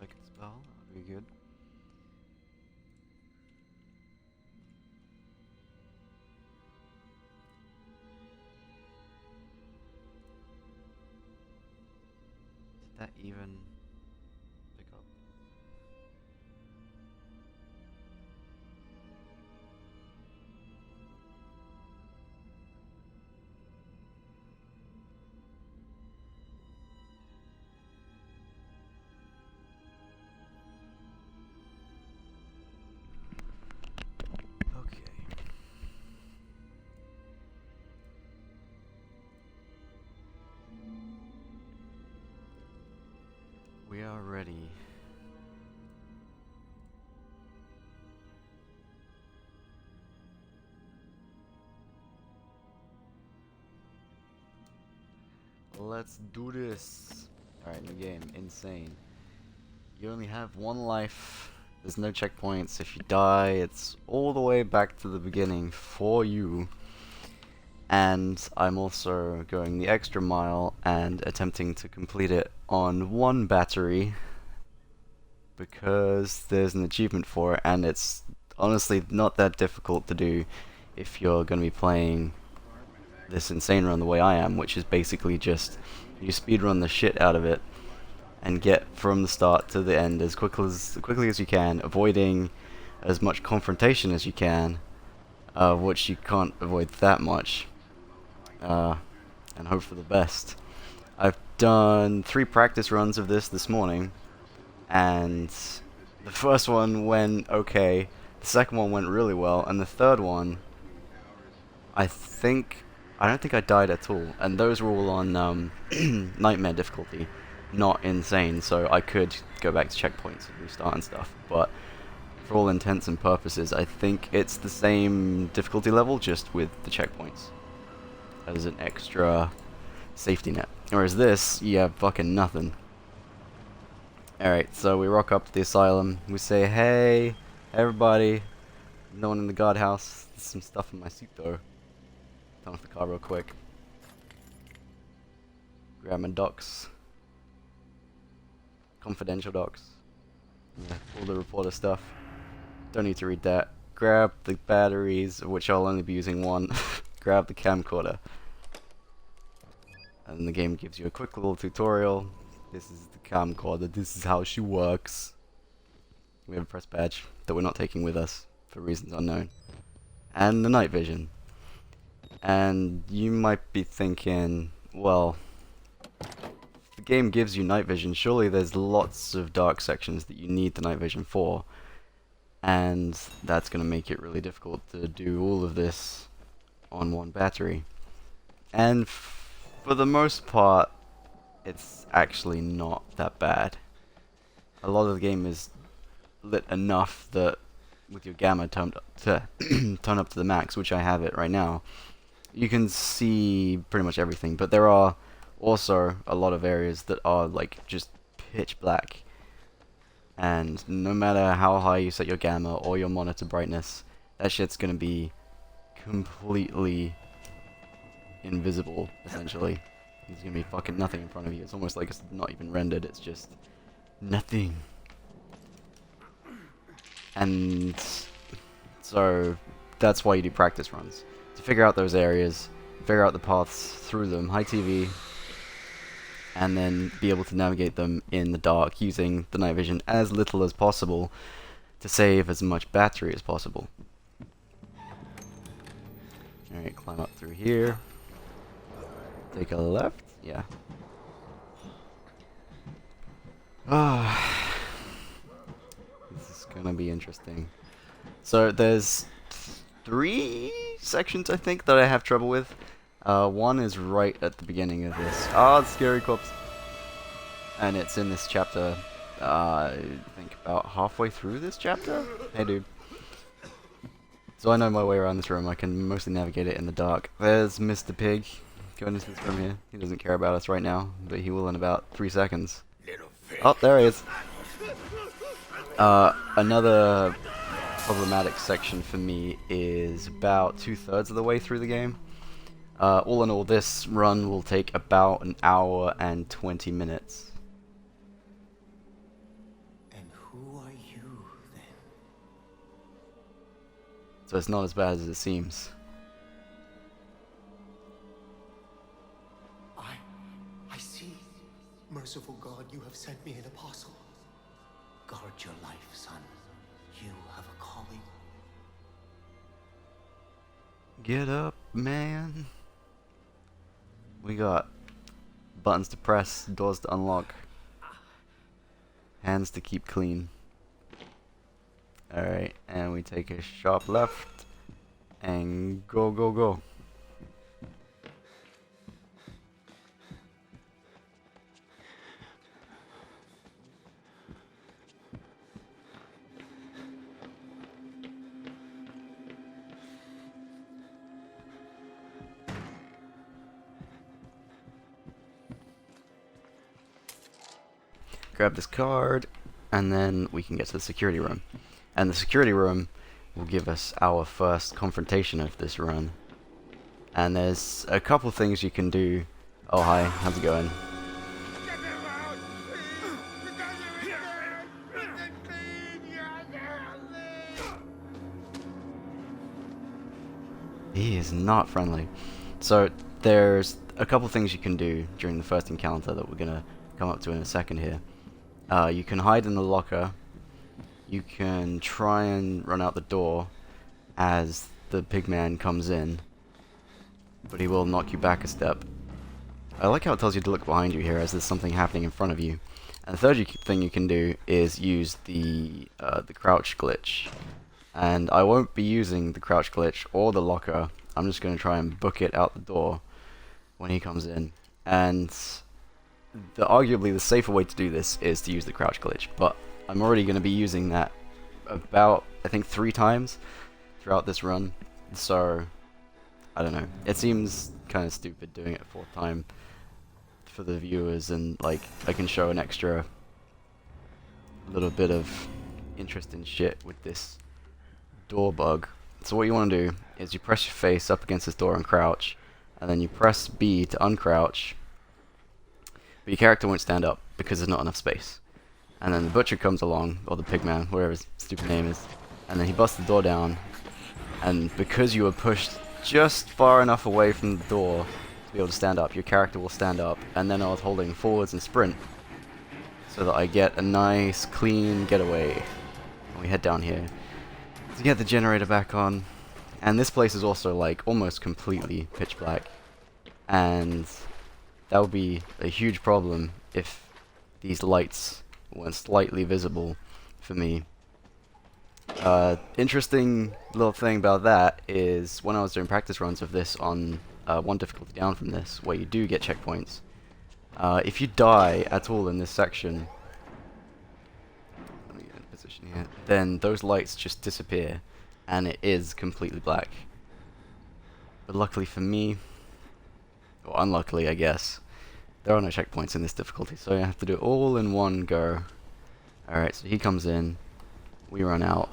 Second spell, that would be good. Did that even pick up? Okay. We are ready. Let's do this. Alright, new game. Insane. You only have one life. There's no checkpoints. If you die, it's all the way back to the beginning for you. And I'm also going the extra mile and attempting to complete it on one battery because there's an achievement for it, and it's honestly not that difficult to do if you're going to be playing this insane run the way I am, which is basically just you speedrun the shit out of it and get from the start to the end as quickly as you can, avoiding as much confrontation as you can, which you can't avoid that much, and hope for the best. I've done 3 practice runs of this morning, and the first one went okay, the second one went really well, and the third one, I don't think I died at all, and those were all on nightmare difficulty, not insane, so I could go back to checkpoints and restart and stuff, but for all intents and purposes, I think it's the same difficulty level, just with the checkpoints as an extra safety net. Whereas this, you have fucking nothing. Alright, so we rock up to the asylum, we say, hey, everybody, no one in the guardhouse, there's some stuff in my suit though. Turn off the car real quick. Grab my docs. Confidential docs. Yeah, all the reporter stuff. Don't need to read that. Grab the batteries, of which I'll only be using one. Grab the camcorder. And the game gives you a quick little tutorial. This is the camcorder, this is how she works. We have a press badge that we're not taking with us, for reasons unknown. And the night vision. And you might be thinking, well, the game gives you night vision, surely there's lots of dark sections that you need the night vision for, and that's going to make it really difficult to do all of this on one battery. And for the most part, it's actually not that bad. A lot of the game is lit enough that with your gamma turned up to turn up to the max, which I have it right now, you can see pretty much everything, but there are also a lot of areas that are like just pitch black, and no matter how high you set your gamma or your monitor brightness, that shit's gonna be completely invisible, essentially. There's gonna be fucking nothing in front of you. It's almost like it's not even rendered, it's just nothing. And so that's why you do practice runs. To figure out those areas, figure out the paths through them, high TV, and then be able to navigate them in the dark using the night vision as little as possible to save as much battery as possible. Alright, climb up through here. Take a left? Yeah. Ah, this is gonna be interesting. So there's 3 sections, I think, that I have trouble with. One is right at the beginning of this. Ah, scary corpse. And it's in this chapter, I think about halfway through this chapter? Hey, dude. So I know my way around this room. I can mostly navigate it in the dark. There's Mr. Pig going into this room here. He doesn't care about us right now, but he will in about 3 seconds. Oh, there he is. Another problematic section for me is about 2/3 of the way through the game. All in all, this run will take about an hour and 20 minutes. Who are you, then? So it's not as bad as it seems. I see. Merciful God, you have sent me an apostle. Guard your life, son. You have a calling. Get up, man. We got buttons to press, doors to unlock, hands to keep clean. Alright, and we take a sharp left and go, go, go. Grab this card, and then we can get to the security room. And the security room will give us our first confrontation of this run. And there's a couple things you can do. Oh hi, how's it going? He is not friendly. So there's a couple things you can do during the first encounter that we're gonna come up to in a second here. You can hide in the locker. You can try and run out the door as the pigman comes in, but he will knock you back a step. I like how it tells you to look behind you here as there's something happening in front of you. And the third thing you can do is use the crouch glitch. And I won't be using the crouch glitch or the locker. I'm just going to try and book it out the door when he comes in. And arguably the safer way to do this is to use the crouch glitch, but I'm already going to be using that about, I think, 3 times throughout this run, so I don't know. It seems kind of stupid doing it a 4th time for the viewers, and like I can show an extra little bit of interesting shit with this door bug. So what you want to do is you press your face up against this door and crouch, and then you press B to uncrouch. But your character won't stand up because there's not enough space. And then the butcher comes along, or the pigman, whatever his stupid name is, and then he busts the door down, and because you were pushed just far enough away from the door to be able to stand up, your character will stand up, and then I was holding forwards and sprint so that I get a nice clean getaway. And we head down here to get the generator back on, and this place is also like almost completely pitch black, and that would be a huge problem if these lights weren't slightly visible for me. Interesting little thing about that is when I was doing practice runs of this on 1 difficulty down from this, where you do get checkpoints, if you die at all in this section, let me get in position here, then those lights just disappear and it is completely black. But luckily for me, or unluckily I guess, there are no checkpoints in this difficulty, so you have to do it all in one go. Alright, so he comes in, we run out.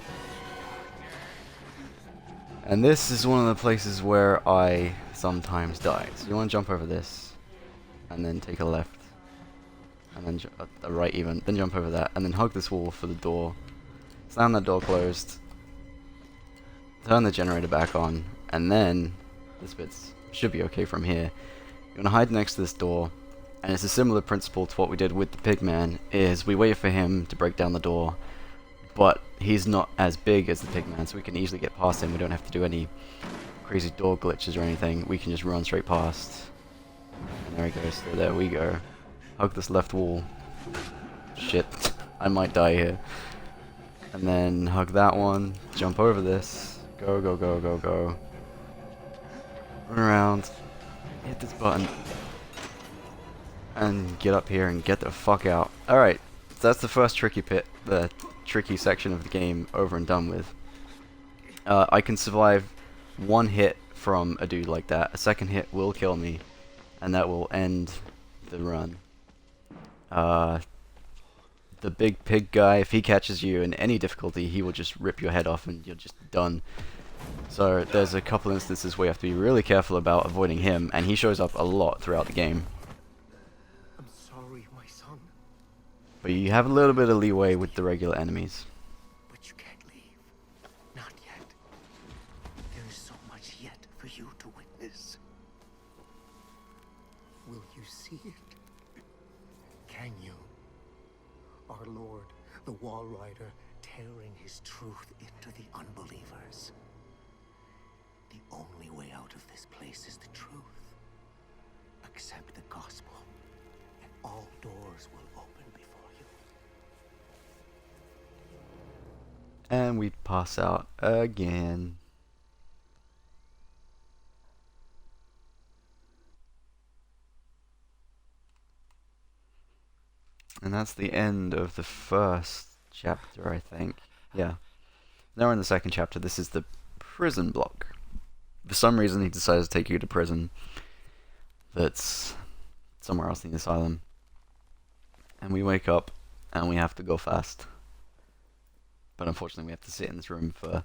And this is one of the places where I sometimes die. So you want to jump over this, and then take a left, and then a right even, then jump over that, and then hug this wall for the door, slam that door closed, turn the generator back on, and then this bit should be okay from here. You want to hide next to this door, and it's a similar principle to what we did with the pigman, is we wait for him to break down the door, but he's not as big as the pigman, so we can easily get past him. We don't have to do any crazy door glitches or anything. We can just run straight past. And there he goes. So there we go. Hug this left wall. Shit. I might die here. And then hug that one. Jump over this. Go, go, go, go, go. Run around. Hit this button. And get up here and get the fuck out. Alright. So that's the first tricky pit. The tricky section of the game over and done with. I can survive 1 hit from a dude like that. A second hit will kill me, and that will end the run. The big pig guy, if he catches you in any difficulty, he will just rip your head off and you're just done. So there's a couple instances where you have to be really careful about avoiding him, and he shows up a lot throughout the game. I'm sorry, my son. But you have a little bit of leeway with the regular enemies. But you can't leave. Not yet. There is so much yet for you to witness. Will you see it? Can you? Our Lord, the Wall Rider, tearing his truth into the unbelievers. The only way out of this place is the truth. Accept the gospel, and all doors will open before you. And we pass out again. And that's the end of the first chapter, I think. Yeah. Now we're in the second chapter. This is the prison block. For some reason, he decides to take you to prison that's somewhere else in the asylum. And we wake up, and we have to go fast. But unfortunately, we have to sit in this room for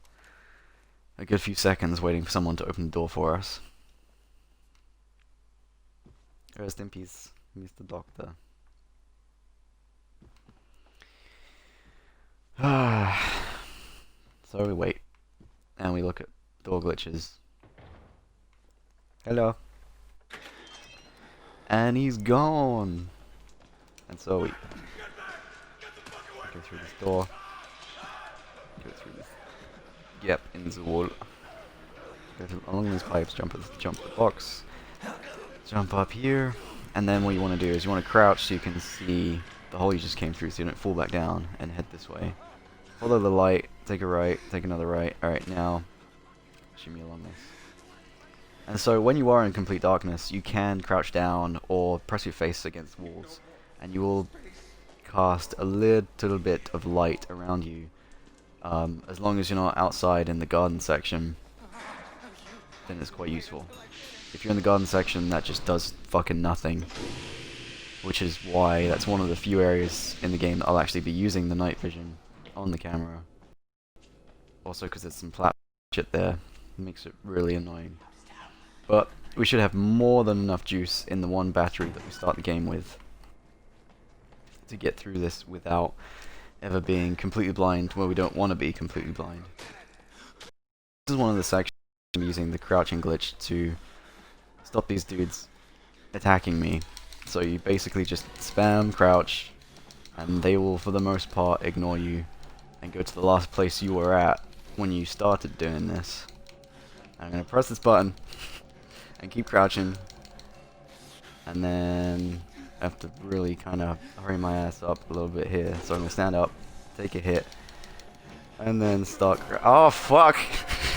a good few seconds waiting for someone to open the door for us. Rest in peace, Mr. Doctor. So we wait, and we look at door glitches. Hello. And he's gone. And so we go through this door. Go through this. Yep, in the wall. Go through, along these pipes, jump the box. Jump up here. And then what you want to do is you want to crouch so you can see the hole you just came through, so you don't fall back down and head this way. Follow the light, take a right, take another right. Alright, now shimmy along this. And so when you are in complete darkness, you can crouch down or press your face against walls, and you will cast a little bit of light around you. As long as you're not outside in the garden section, then it's quite useful. If you're in the garden section, that just does fucking nothing. Which is why that's one of the few areas in the game that I'll actually be using the night vision on the camera. Also because there's some flat shit there. It makes it really annoying. But we should have more than enough juice in the one battery that we start the game with to get through this without ever being completely blind where we don't want to be completely blind. This is one of the sections I'm using the crouching glitch to stop these dudes attacking me. So you basically just spam crouch, and they will for the most part ignore you and go to the last place you were at when you started doing this. I'm going to press this button and keep crouching, and then I have to really kind of hurry my ass up a little bit here. So I'm going to stand up, take a hit, and then start oh fuck!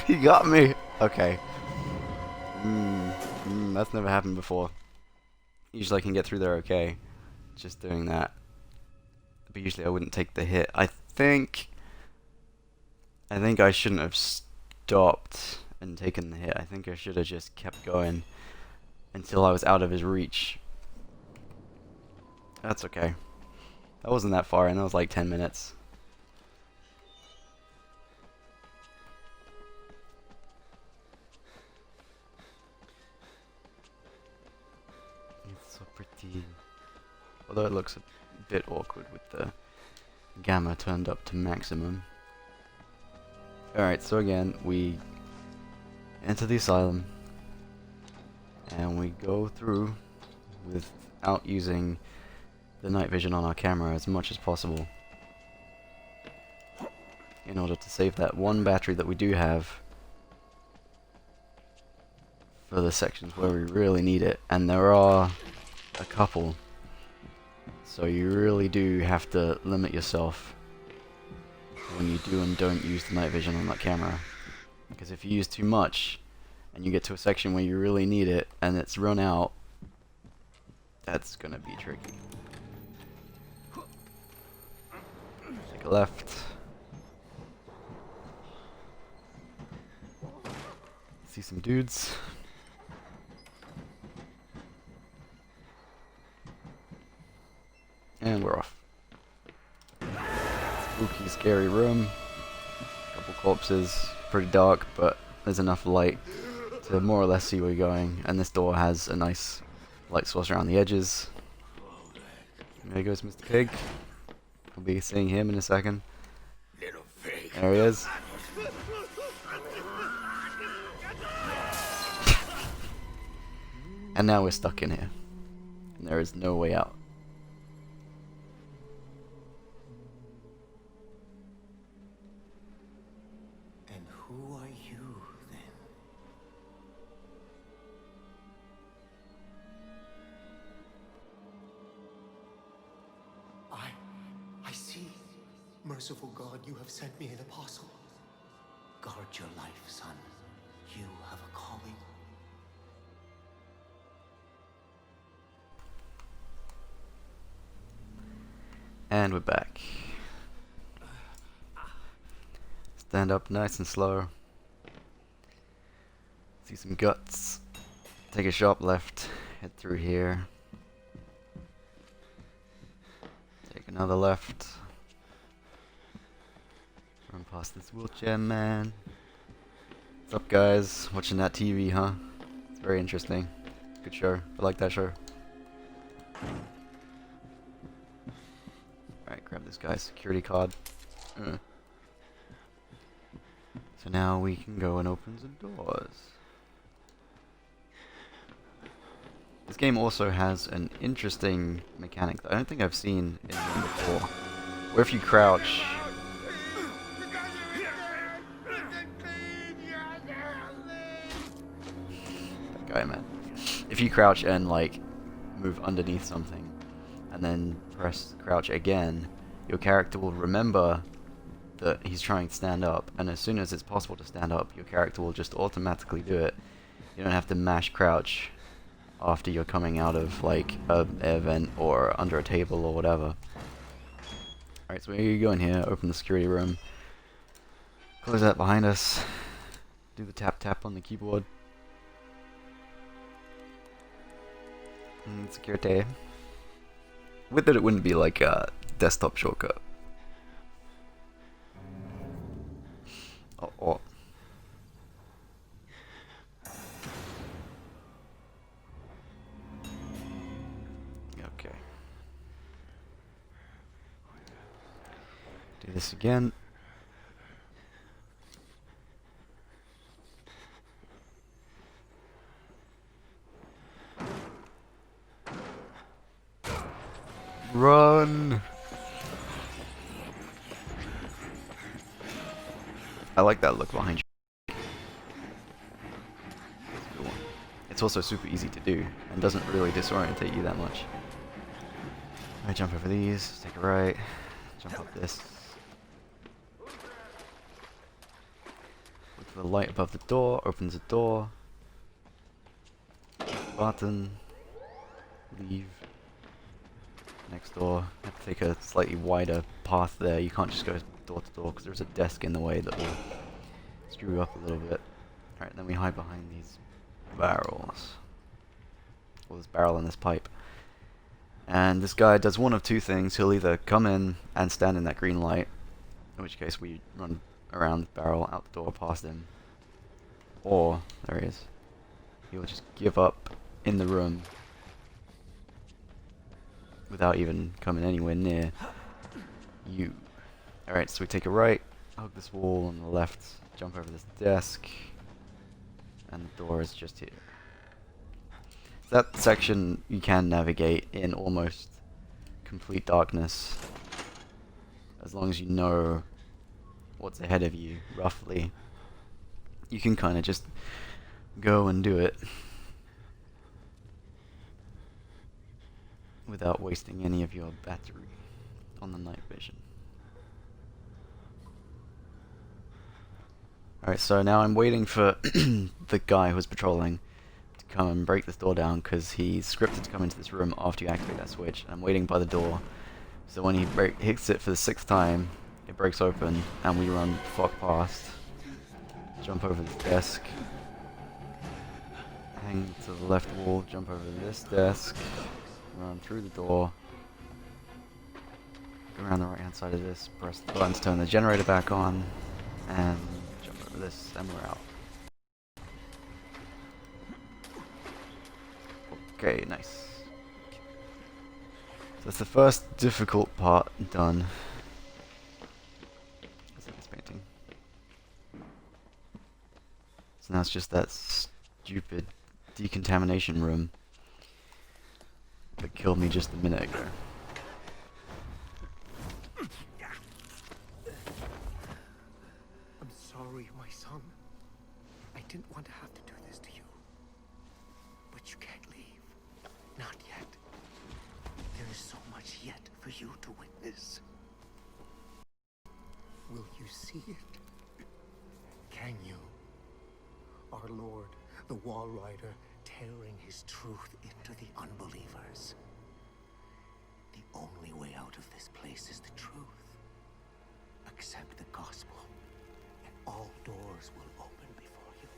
He got me! Okay. That's never happened before. Usually I can get through there okay, just doing that. But usually I wouldn't take the hit. I think I shouldn't have stopped and taken the hit. I think I should have just kept going until I was out of his reach. That's okay. That wasn't that far in, that was like 10 minutes. It's so pretty. Although it looks a bit awkward with the gamma turned up to maximum. Alright, so again, we enter the asylum, and we go through without using the night vision on our camera as much as possible in order to save that one battery that we do have for the sections where we really need it, and there are a couple, so you really do have to limit yourself when you do and don't use the night vision on that camera. Because if you use too much, and you get to a section where you really need it, and it's run out, that's gonna be tricky. Take a left. See some dudes. And we're off. Spooky, scary room. Couple corpses. Pretty dark, but there's enough light to more or less see where you're going. And this door has a nice light source around the edges. There goes Mr. Pig. be seeing him in a second. Little fake. There he is. And now we're stuck in here. And there is no way out. And who are you, then? I see. Merciful God, you have sent me an apostle. Guard your life, son. You have a calling. And we're back. Stand up nice and slow. See some guts. Take a sharp left. Head through here. Take another left. Run past this wheelchair man. What's up, guys? Watching that TV, huh? It's very interesting. Good show. I like that show. Alright, grab this guy's security card. So now we can go and open the doors. This game also has an interesting mechanic that I don't think I've seen in one before. Where if you crouch... That guy, man. If you crouch and, like, move underneath something, and then press crouch again, your character will remember that he's trying to stand up, and as soon as it's possible to stand up, your character will just automatically do it. You don't have to mash crouch after you're coming out of like an air vent or under a table or whatever. Alright, so we go in here, open the security room, close that behind us, do the tap tap on the keyboard. Security. With it, it wouldn't be like a desktop shortcut. Oh. Okay. Do this again. Run! I like that look behind you. It's also super easy to do, and doesn't really disorientate you that much. I jump over these, take a right, jump up this. Look for the light above the door, opens the door. Button. Leave. Next door. You have to take a slightly wider path there. You can't just go door to door because there's a desk in the way that will screw you up a little bit. Alright, then we hide behind these barrels. Well, this barrel and this pipe. And this guy does one of two things. He'll either come in and stand in that green light, in which case we run around the barrel, out the door, past him. Or, there he is, he will just give up in the room without even coming anywhere near you. Alright, so we take a right, hug this wall on the left, jump over this desk, and the door is just here. That section you can navigate in almost complete darkness, as long as you know what's ahead of you, roughly. You can kind of just go and do it without wasting any of your battery on the night vision. Alright, so now I'm waiting for the guy who's patrolling to come and break this door down, because he's scripted to come into this room after you activate that switch. I'm waiting by the door, so when he hits it for the 6th time, it breaks open, and we run fuck past. Jump over the desk. Hang to the left wall, jump over this desk. Run through the door. Go around the right hand side of this, press the button to turn the generator back on, and jump over this, and we're out. Okay, nice. So that's the first difficult part done. So now it's just that stupid decontamination room that killed me just a minute ago. I'm sorry, my son. I didn't want to have to do this to you. But you can't leave. Not yet. There is so much yet for you to witness. Will you see it? Can you? Our Lord, the Wall Rider, tearing his truth into the unbelievers. The only way out of this place is the truth. Accept the gospel, and all doors will open before you.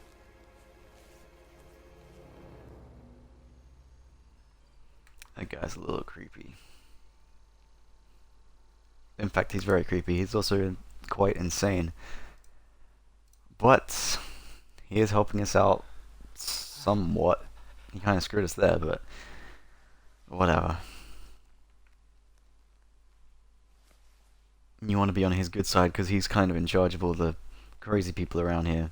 That guy's a little creepy. In fact, he's very creepy. He's also quite insane. But he is helping us out somewhat. He kind of screwed us there, but whatever. You want to be on his good side because he's kind of in charge of all the crazy people around here.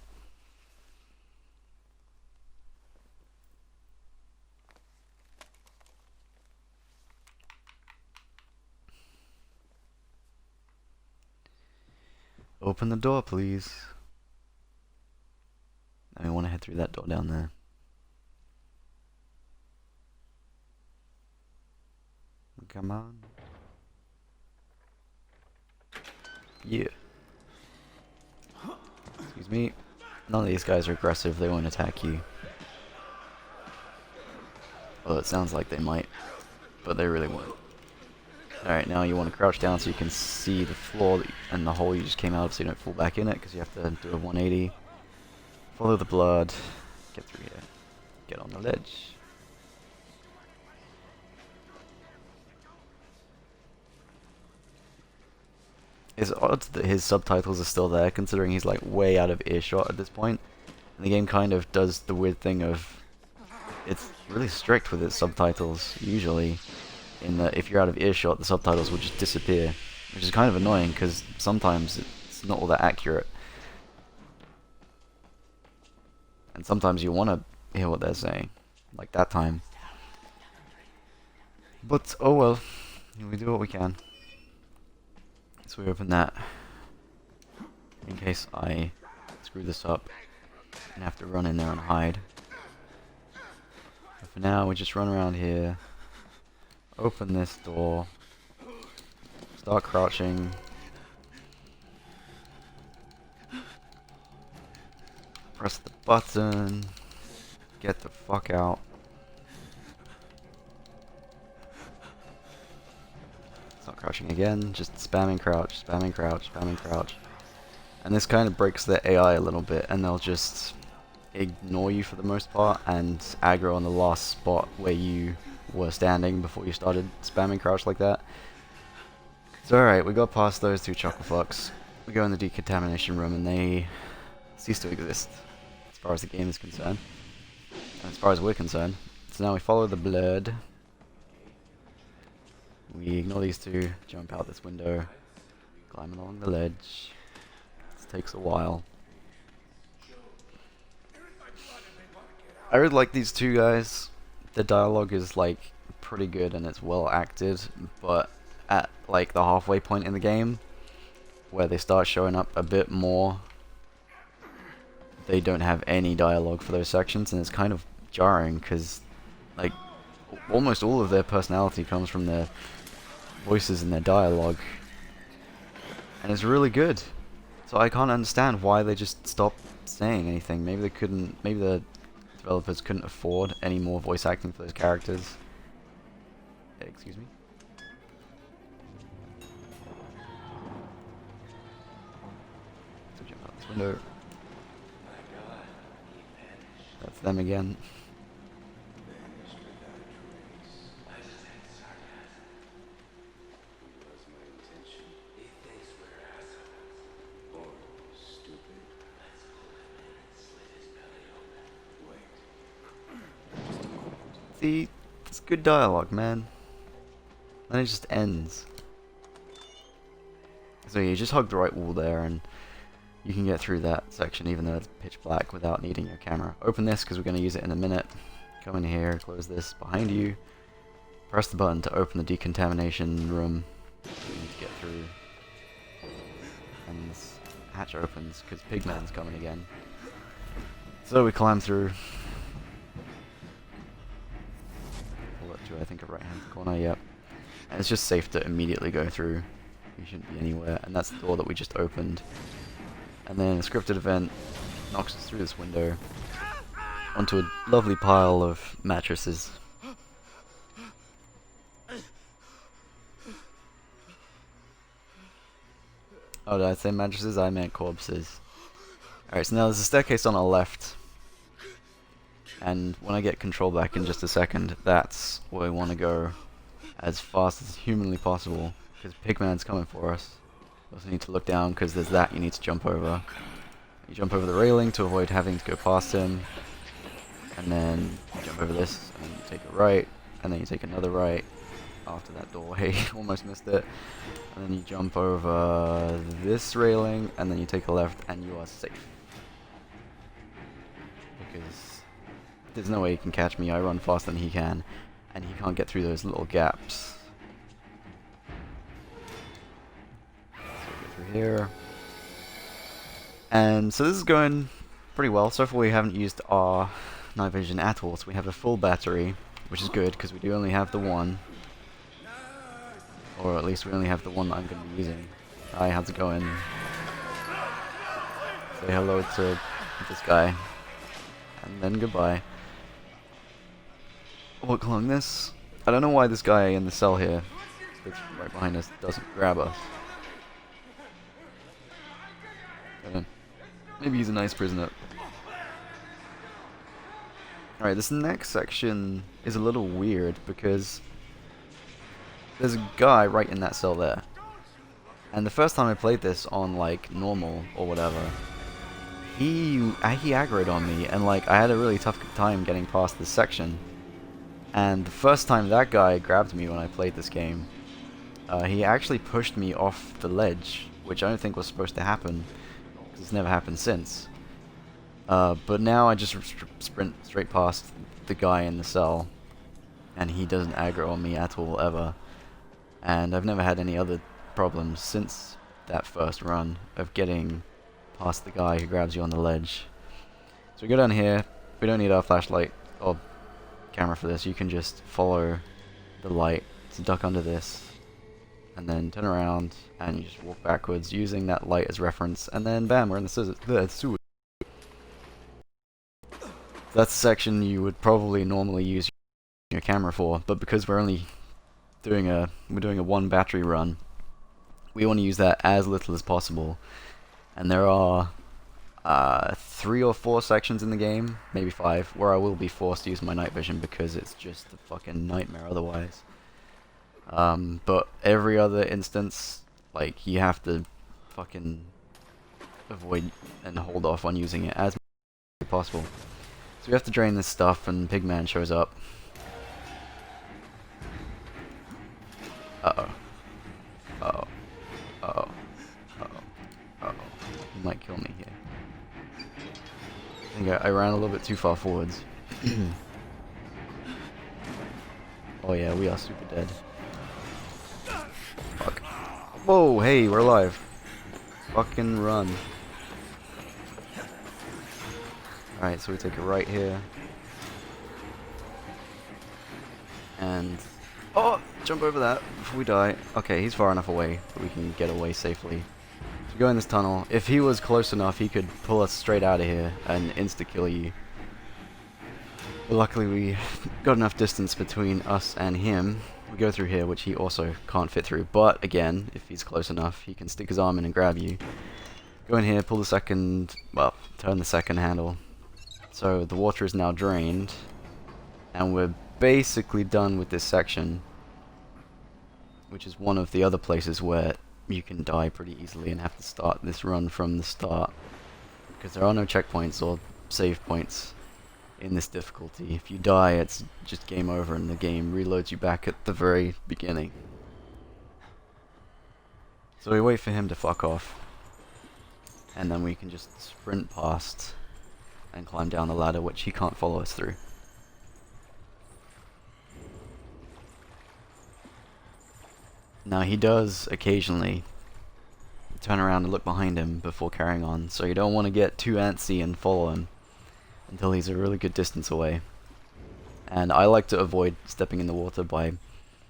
Open the door, please. I want to head through that door down there. Come on. Yeah. Excuse me. None of these guys are aggressive, they won't attack you. Well, it sounds like they might, but they really won't. Alright, now you want to crouch down so you can see the floor and the hole you just came out of so you don't fall back in it, because you have to do a 180. Follow the blood. Get through here. Get on the ledge. It's odd that his subtitles are still there, considering he's like way out of earshot at this point. And the game kind of does the weird thing of... It's really strict with its subtitles, usually. In that if you're out of earshot, the subtitles will just disappear. Which is kind of annoying, because sometimes it's not all that accurate. And sometimes you want to hear what they're saying. Like that time. But, oh well. We do what we can. So we open that. In case I screw this up and have to run in there and hide. But for now, we just run around here. Open this door. Start crouching. Press the button. Get the fuck out. Start crouching again. Just spamming crouch, spamming crouch, spamming crouch. And this kind of breaks their AI a little bit, and they'll just ignore you for the most part and aggro on the last spot where you were standing before you started spamming crouch like that. So alright, we got past those two chuckle fucks. We go in the decontamination room and they cease to exist, as far as the game is concerned. And as far as we're concerned. So now we follow the blood. We ignore these two, jump out this window, climb along the ledge. This takes a while. I really like these two guys. The dialogue is like pretty good and it's well acted, but at like the halfway point in the game, where they start showing up a bit more, they don't have any dialogue for those sections, and it's kind of jarring because like almost all of their personality comes from their voices and their dialogue, and it's really good. So I can't understand why they just stopped saying anything. Maybe they couldn't. Maybe the developers couldn't afford any more voice acting for those characters. Excuse me. So jump out this window. That's them again. See, it's good dialogue, man. Then it just ends. So you just hug the right wall there, and you can get through that section even though it's pitch black without needing your camera. Open this because we're going to use it in a minute. Come in here, close this behind you. Press the button to open the decontamination room. You need to get through. And this hatch opens because Pigman's coming again. So we climb through. Pull it to, I think, a right hand corner, yep. And it's just safe to immediately go through. You shouldn't be anywhere. And that's the door that we just opened. And then a scripted event knocks us through this window onto a lovely pile of mattresses. Oh, did I say mattresses? I meant corpses. Alright, so now there's a staircase on our left. And when I get control back in just a second, that's where we want to go as fast as humanly possible. Because Pigman's coming for us. You also need to look down because there's that you need to jump over. You jump over the railing to avoid having to go past him. And then you jump over this, and then you take a right, and then you take another right after that door. Hey, almost missed it. And then you jump over this railing, and then you take a left, and you are safe. Because there's no way he can catch me. I run faster than he can, and he can't get through those little gaps. So we go through here. And so this is going pretty well. So far we haven't used our night vision at all, so we have a full battery, which is good because we do only have the one. Or at least we only have the one that I'm going to be using. I had to go and say hello to this guy. And then goodbye. Walk along this. I don't know why this guy in the cell here that's right behind us doesn't grab us. Maybe he's a nice prisoner. Alright, this next section is a little weird because there's a guy right in that cell there. And the first time I played this on like normal or whatever, he aggroed on me and like I had a really tough time getting past this section. And the first time that guy grabbed me when I played this game, he actually pushed me off the ledge, which I don't think was supposed to happen. It's never happened since. But now I just sprint straight past the guy in the cell, and he doesn't aggro on me at all ever. And I've never had any other problems since that first run of getting past the guy who grabs you on the ledge. So we go down here. We don't need our flashlight or camera for this. You can just follow the light to duck under this. And then turn around, and you just walk backwards using that light as reference, and then bam, we're in the sewer. That's the section you would probably normally use your camera for, but because we're only doing a one battery run, we want to use that as little as possible. And there are 3 or 4 sections in the game, maybe 5, where I will be forced to use my night vision because it's just a fucking nightmare otherwise. But every other instance, like, you have to fucking avoid and hold off on using it as much as possible. So we have to drain this stuff, and Pigman shows up. Uh-oh. Uh-oh. Uh-oh. Uh-oh. Uh-oh. He might kill me here. I think I ran a little bit too far forwards. Oh yeah, we are super dead. Fuck. Whoa, hey, we're alive. Fucking run. Alright, so we take a right here. And... oh! Jump over that before we die. Okay, he's far enough away that we can get away safely. So we go in this tunnel. If he was close enough, he could pull us straight out of here and insta-kill you. But luckily we got enough distance between us and him. We go through here, which he also can't fit through. But again, if he's close enough, he can stick his arm in and grab you. Go in here, pull the second... well, turn the second handle. So the water is now drained. And we're basically done with this section. Which is one of the other places where you can die pretty easily and have to start this run from the start. Because there are no checkpoints or save points in this difficulty. If you die, it's just game over and the game reloads you back at the very beginning. So we wait for him to fuck off. and then we can just sprint past and climb down the ladder, which he can't follow us through. Now he does occasionally turn around and look behind him before carrying on, so you don't want to get too antsy and follow him until he's a really good distance away. And I like to avoid stepping in the water by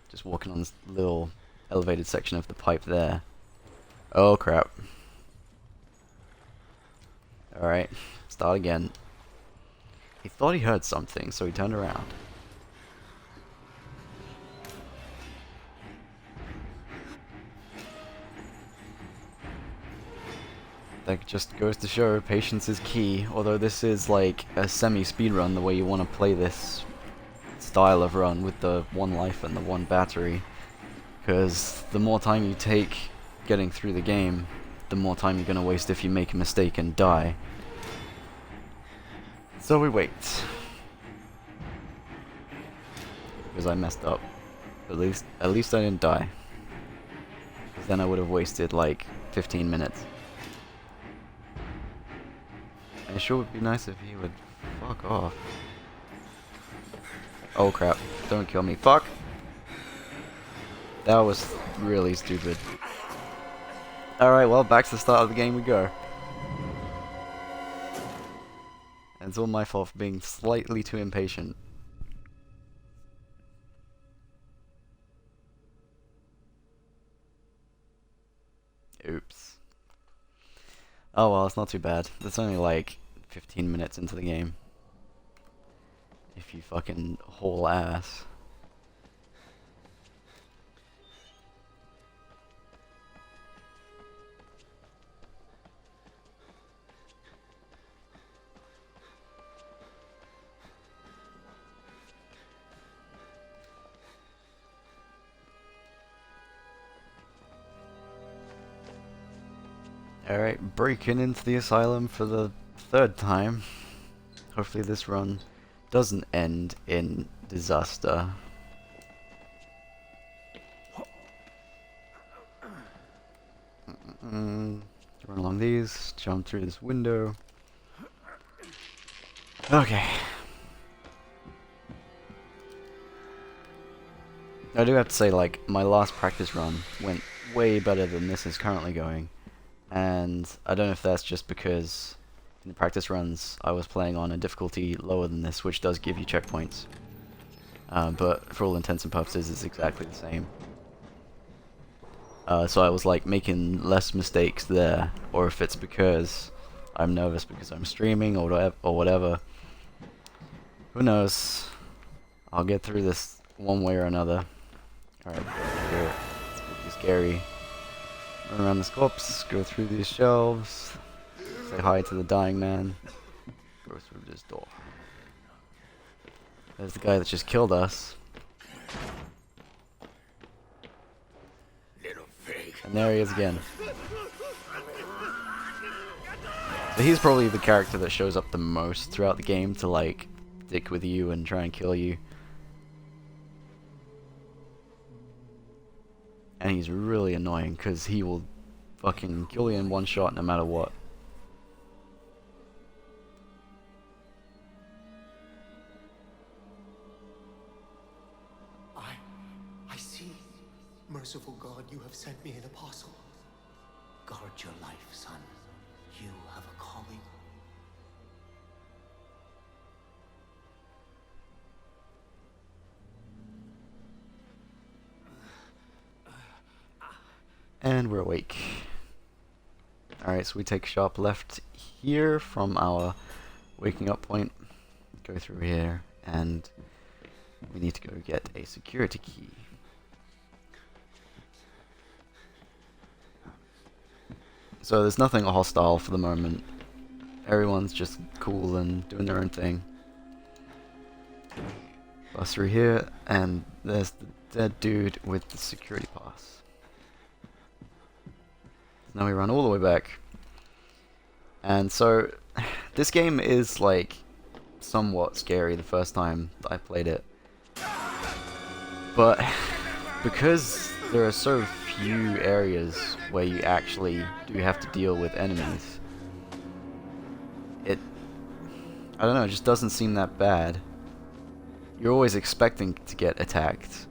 just walking on this little elevated section of the pipe there. Oh crap. Alright, start again. He thought he heard something, so he turned around. That just goes to show patience is key, although this is like a semi-speedrun the way you want to play this style of run with the one life and the one battery. Because the more time you take getting through the game, the more time you're going to waste if you make a mistake and die. So we wait. Because I messed up. At least I didn't die. Because then I would have wasted like 15 minutes. It sure would be nice if he would fuck off. Oh crap, don't kill me. Fuck! That was really stupid. Alright, well, back to the start of the game we go. And it's all my fault for being slightly too impatient. Oops. Oh well, it's not too bad. It's only like 15 minutes into the game. If you fucking haul ass. Alright, breaking into the asylum for the third time. Hopefully this run doesn't end in disaster. Run along these, jump through this window. Okay. I do have to say, like, my last practice run went way better than this is currently going. And I don't know if that's just because in the practice runs I was playing on a difficulty lower than this, which does give you checkpoints. But for all intents and purposes it's exactly the same. So I was like making less mistakes there, or if it's because I'm nervous because I'm streaming or whatever. Who knows? I'll get through this one way or another. Alright, it's pretty scary. Run around this corpse, go through these shelves, say hi to the dying man, go through this door. There's the guy that just killed us. And there he is again. So he's probably the character that shows up the most throughout the game to like dick with you and try and kill you. And he's really annoying because he will fucking kill you in one shot no matter what. I see. Merciful God, you have sent me an apostle. Guard your life, son. You have a calling. And we're awake. Alright, so we take a sharp left here from our waking up point. Go through here, and we need to go get a security key. So there's nothing hostile for the moment. Everyone's just cool and doing their own thing. Bust through here, and there's the dead dude with the security pass. Now we run all the way back. And so, this game is like somewhat scary the first time that I played it. But because there are so few areas where you actually do have to deal with enemies, it, I don't know, it just doesn't seem that bad. You're always expecting to get attacked,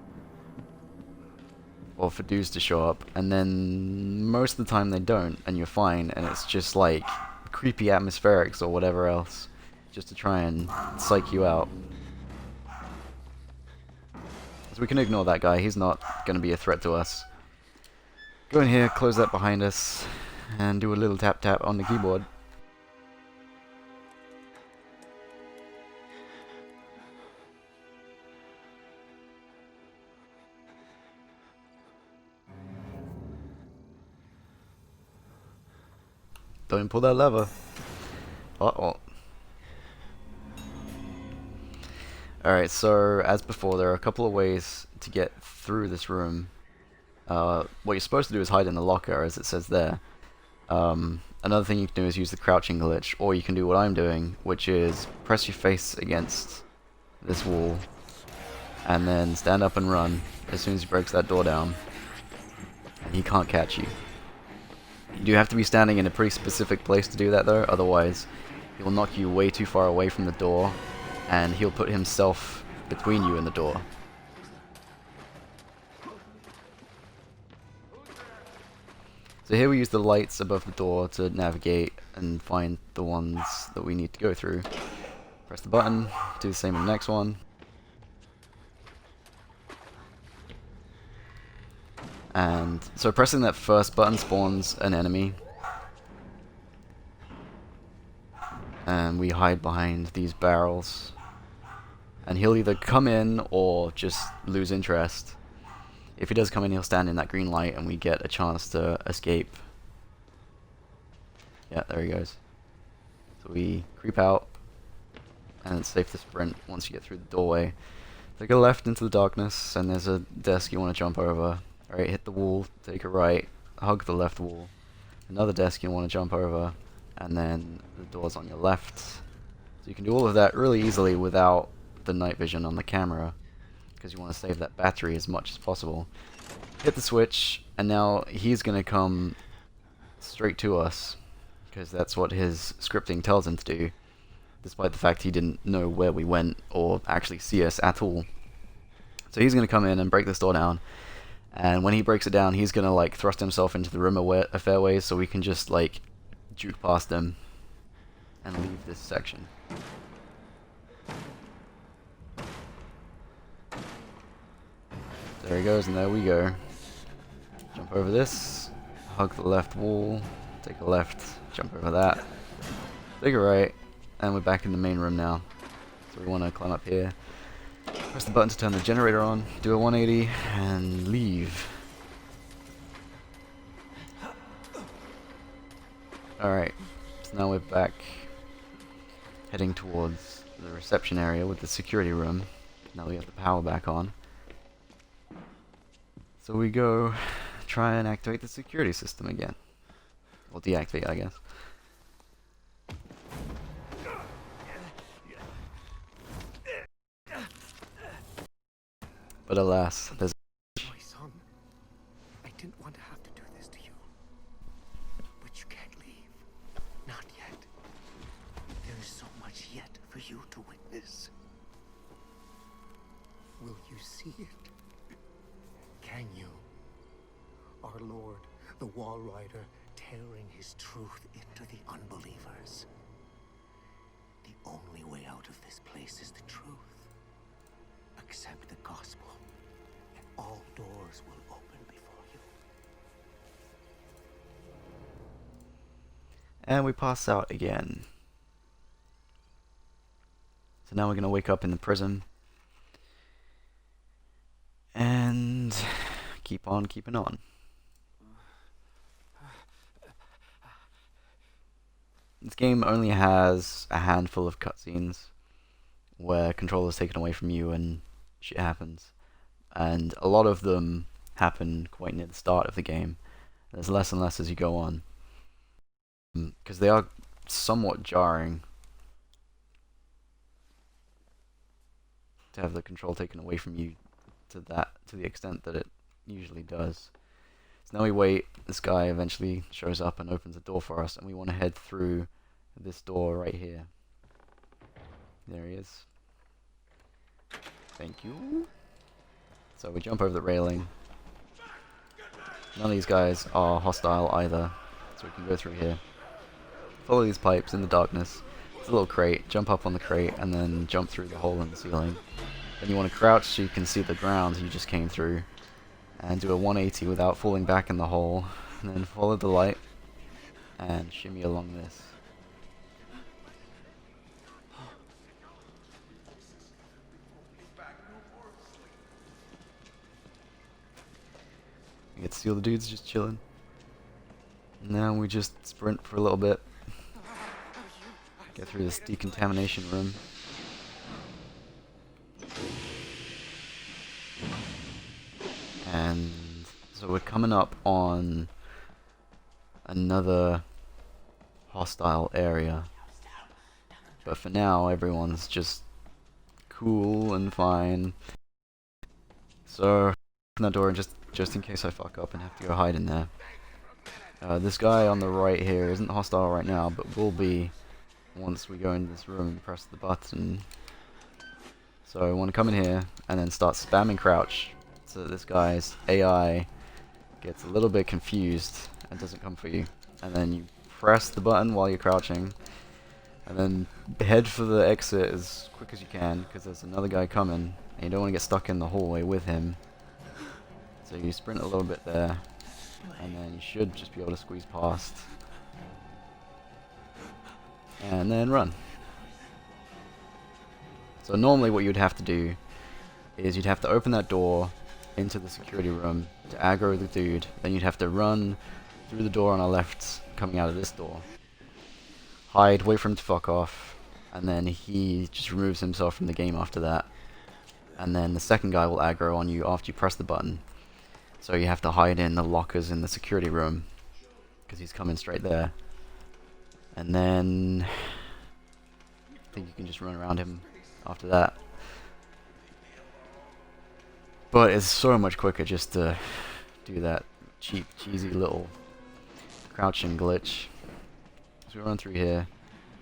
or for dudes to show up, and then most of the time they don't, and you're fine, and it's just like creepy atmospherics or whatever else, just to try and psych you out. So we can ignore that guy, he's not going to be a threat to us. Go in here, close that behind us, and do a little tap tap on the keyboard. Don't pull that lever. Uh-oh. Alright, so as before, there are a couple of ways to get through this room. What you're supposed to do is hide in the locker, as it says there. Another thing you can do is use the crouching glitch, or you can do what I'm doing, which is press your face against this wall, and then stand up and run as soon as he breaks that door down. And he can't catch you. You do have to be standing in a pretty specific place to do that though, otherwise he'll knock you way too far away from the door, and he'll put himself between you and the door. So here we use the lights above the door to navigate and find the ones that we need to go through. Press the button, do the same in the next one. And so pressing that first button spawns an enemy. And we hide behind these barrels. And he'll either come in or just lose interest. If he does come in, he'll stand in that green light and we get a chance to escape. Yeah, there he goes. So we creep out, and it's safe to sprint once you get through the doorway. Take a left into the darkness, and there's a desk you want to jump over. Alright, hit the wall, take a right, hug the left wall. Another desk you want to jump over, and then the door's on your left. So you can do all of that really easily without the night vision on the camera, because you want to save that battery as much as possible. Hit the switch, and now he's going to come straight to us, because that's what his scripting tells him to do, despite the fact he didn't know where we went or actually see us at all. So he's going to come in and break this door down, and when he breaks it down, he's going to like thrust himself into the room a fair ways, so we can just like juke past him and leave this section. There he goes, and there we go. Jump over this, hug the left wall, take a left, jump over that, take a right, and we're back in the main room now. So we want to climb up here, press the button to turn the generator on, do a 180, and leave. Alright, so now we're back heading towards the reception area with the security room. Now we have the power back on. So we go try and activate the security system again. Or deactivate, I guess. But alas, there's... My son, I didn't want to have to do this to you. But you can't leave. Not yet. There is so much yet for you to witness. Will you see it? Can you? Our Lord, the Wall Rider, tearing his truth into the unbelievers. The only way out of this place is the truth. Accept the gospel, and all doors will open before you. And we pass out again. So now we're going to wake up in the prison. And keep on keeping on. This game only has a handful of cutscenes where control is taken away from you and shit happens. And a lot of them happen quite near the start of the game. There's less and less as you go on. Because they are somewhat jarring to have the control taken away from you to the extent that it usually does. So now we wait, this guy eventually shows up and opens the door for us, and we want to head through this door right here. There he is. Thank you. So we jump over the railing. None of these guys are hostile either, so we can go through here. Follow these pipes in the darkness. It's a little crate. Jump up on the crate and then jump through the hole in the ceiling. Then you want to crouch so you can see the ground you just came through. And do a 180 without falling back in the hole. And then follow the light and shimmy along this. You get to see all the dudes just chilling. Now we just sprint for a little bit. Get through this decontamination room. And so we're coming up on another hostile area. But for now, everyone's just cool and fine. So, open that door and just in case I fuck up and have to go hide in there. This guy on the right here isn't hostile right now, but will be once we go into this room and press the button. So I want to come in here and then start spamming crouch so that this guy's AI gets a little bit confused and doesn't come for you. And then you press the button while you're crouching and then head for the exit as quick as you can because there's another guy coming and you don't want to get stuck in the hallway with him. So you sprint a little bit there and then you should just be able to squeeze past. And then run. So normally what you'd have to do is you'd have to open that door into the security room to aggro the dude. Then you'd have to run through the door on our left coming out of this door. Hide, wait for him to fuck off, and then he just removes himself from the game after that. And then the second guy will aggro on you after you press the button. So you have to hide in the lockers in the security room because he's coming straight there. And then I think you can just run around him after that. But it's so much quicker just to do that cheap, cheesy little crouching glitch. So we run through here,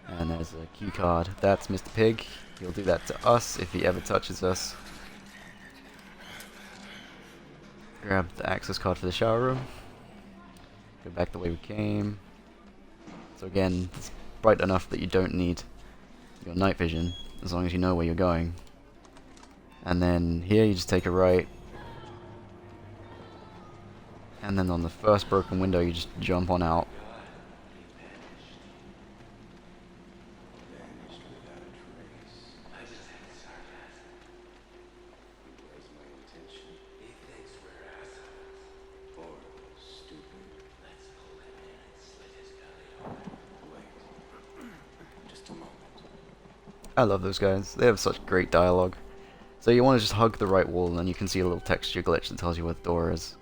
and there's a key card. That's Mr. Pig. He'll do that to us if he ever touches us. Grab the access card for the shower room. Go back the way we came. So again, it's bright enough that you don't need your night vision, as long as you know where you're going. And then here you just take a right. And then on the first broken window you just jump on out. I love those guys. They have such great dialogue. So you want to just hug the right wall and then you can see a little texture glitch that tells you where the door is.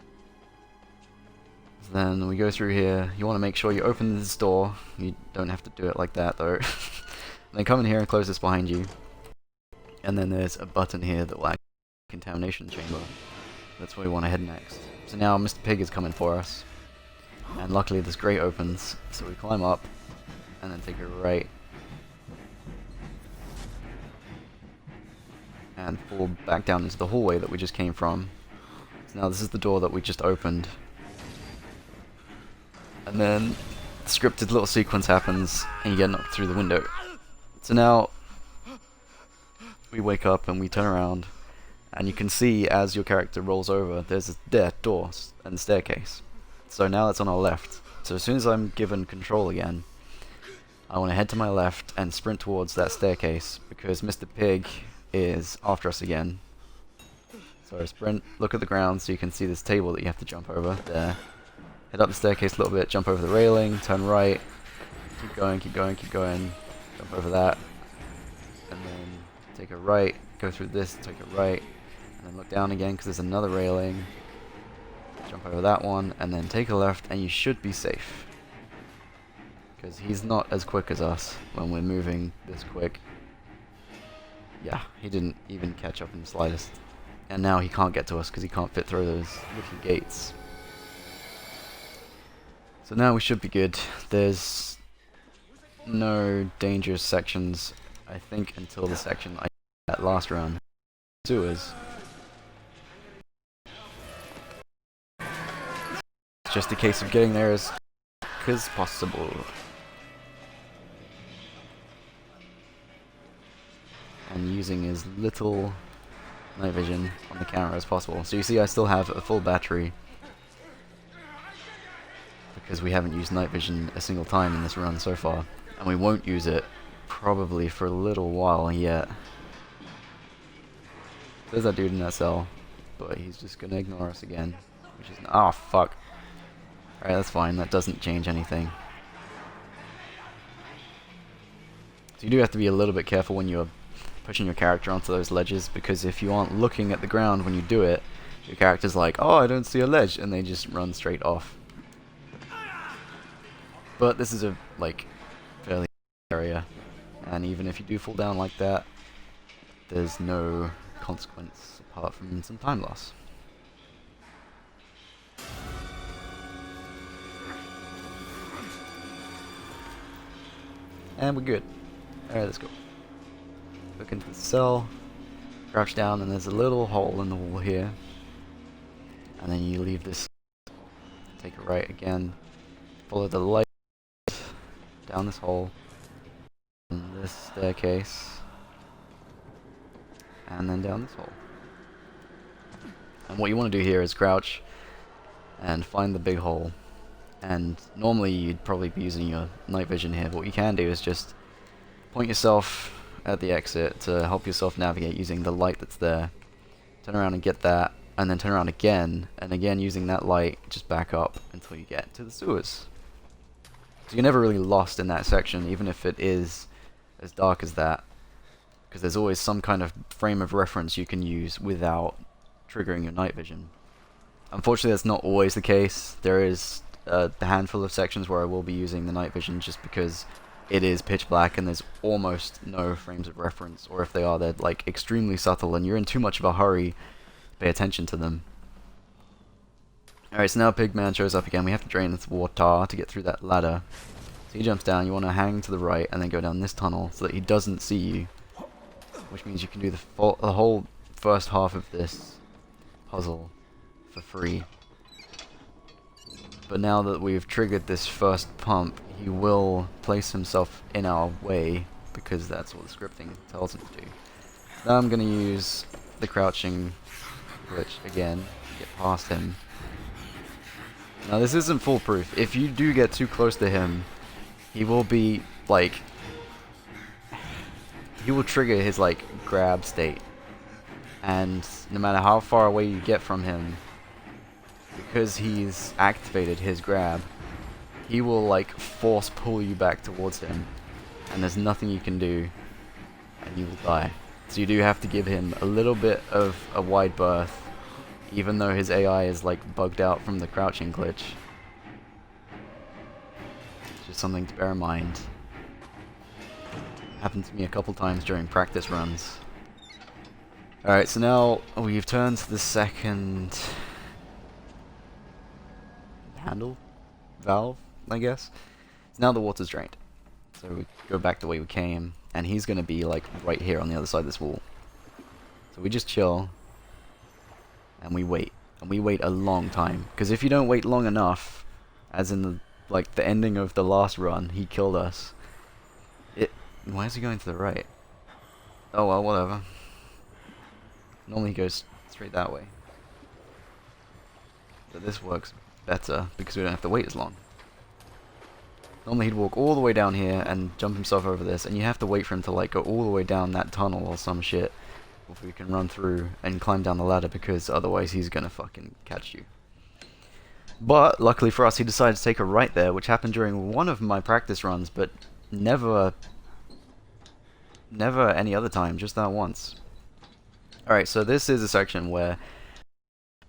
So then we go through here. You want to make sure you open this door. You don't have to do it like that though. Then come in here and close this behind you. And then there's a button here that will activate the contamination chamber. That's where we want to head next. So now Mr. Pig is coming for us. And luckily this grate opens. So we climb up and then take a right. And fall back down into the hallway that we just came from. So now this is the door that we just opened. And then the scripted little sequence happens and you get knocked through the window. So now we wake up and we turn around and you can see as your character rolls over there's a door and staircase. So now it's on our left. So as soon as I'm given control again, I want to head to my left and sprint towards that staircase because Mr. Pig is after us again. So sprint, look at the ground so you can see this table that you have to jump over there. Head up the staircase a little bit, jump over the railing, turn right, keep going, keep going, keep going, jump over that, and then take a right, go through this, take a right, and then look down again because there's another railing, jump over that one, and then take a left, and you should be safe. Because he's not as quick as us when we're moving this quick. Yeah, he didn't even catch up in the slightest. And now he can't get to us because he can't fit through those little gates. So now we should be good. There's no dangerous sections, I think, until the section I that last run. Sewers. It's just a case of getting there as quick as possible. And using as little night vision on the camera as possible. So you see I still have a full battery because we haven't used night vision a single time in this run so far. And we won't use it probably for a little while yet. There's that dude in that cell, but he's just gonna ignore us again. Which is... oh, fuck. Alright, that's fine. That doesn't change anything. So you do have to be a little bit careful when you're pushing your character onto those ledges, because if you aren't looking at the ground when you do it, your character's like, oh, I don't see a ledge, and they just run straight off. But this is a, like, fairly area, and even if you do fall down like that, there's no consequence apart from some time loss. And we're good. Alright, let's go. Look into the cell, crouch down, and there's a little hole in the wall here. And then you leave this, take a right again, follow the light down this hole, and this staircase, and then down this hole. And what you want to do here is crouch and find the big hole. And normally you'd probably be using your night vision here, but what you can do is just point yourself at the exit to help yourself navigate using the light that's there. Turn around and get that, and then turn around again, and again using that light, just back up until you get to the sewers. So you're never really lost in that section, even if it is as dark as that, because there's always some kind of frame of reference you can use without triggering your night vision. Unfortunately, that's not always the case. There is a handful of sections where I will be using the night vision just because it is pitch black and there's almost no frames of reference, or if they are, they're like extremely subtle and you're in too much of a hurry to pay attention to them. Alright, so now Pigman shows up again. We have to drain this water to get through that ladder. So he jumps down, you want to hang to the right and then go down this tunnel so that he doesn't see you, which means you can do the whole first half of this puzzle for free. But now that we've triggered this first pump, he will place himself in our way, because that's what the scripting tells him to do. Now I'm going to use the crouching glitch again to get past him. Now this isn't foolproof. If you do get too close to him, he will be, like... he will trigger his, like, grab state. And no matter how far away you get from him, because he's activated his grab, he will like force pull you back towards him, and there's nothing you can do, and you will die. So you do have to give him a little bit of a wide berth, even though his AI is like bugged out from the crouching glitch. It's just something to bear in mind. Happened to me a couple times during practice runs. Alright, so now we've turned to the second handle? Valve, I guess? So now the water's drained. So we go back the way we came, and he's gonna be like right here on the other side of this wall. So we just chill, and we wait. And we wait a long time. Because if you don't wait long enough, as in the ending of the last run, he killed us. Why is he going to the right? Oh well, whatever. Normally he goes straight that way. But this works better because we don't have to wait as long. Normally he'd walk all the way down here and jump himself over this, and you have to wait for him to like go all the way down that tunnel or some shit before you can run through and climb down the ladder, because otherwise he's gonna fucking catch you. But luckily for us, he decided to take a right there, which happened during one of my practice runs, but never any other time, just that once. Alright, so this is a section where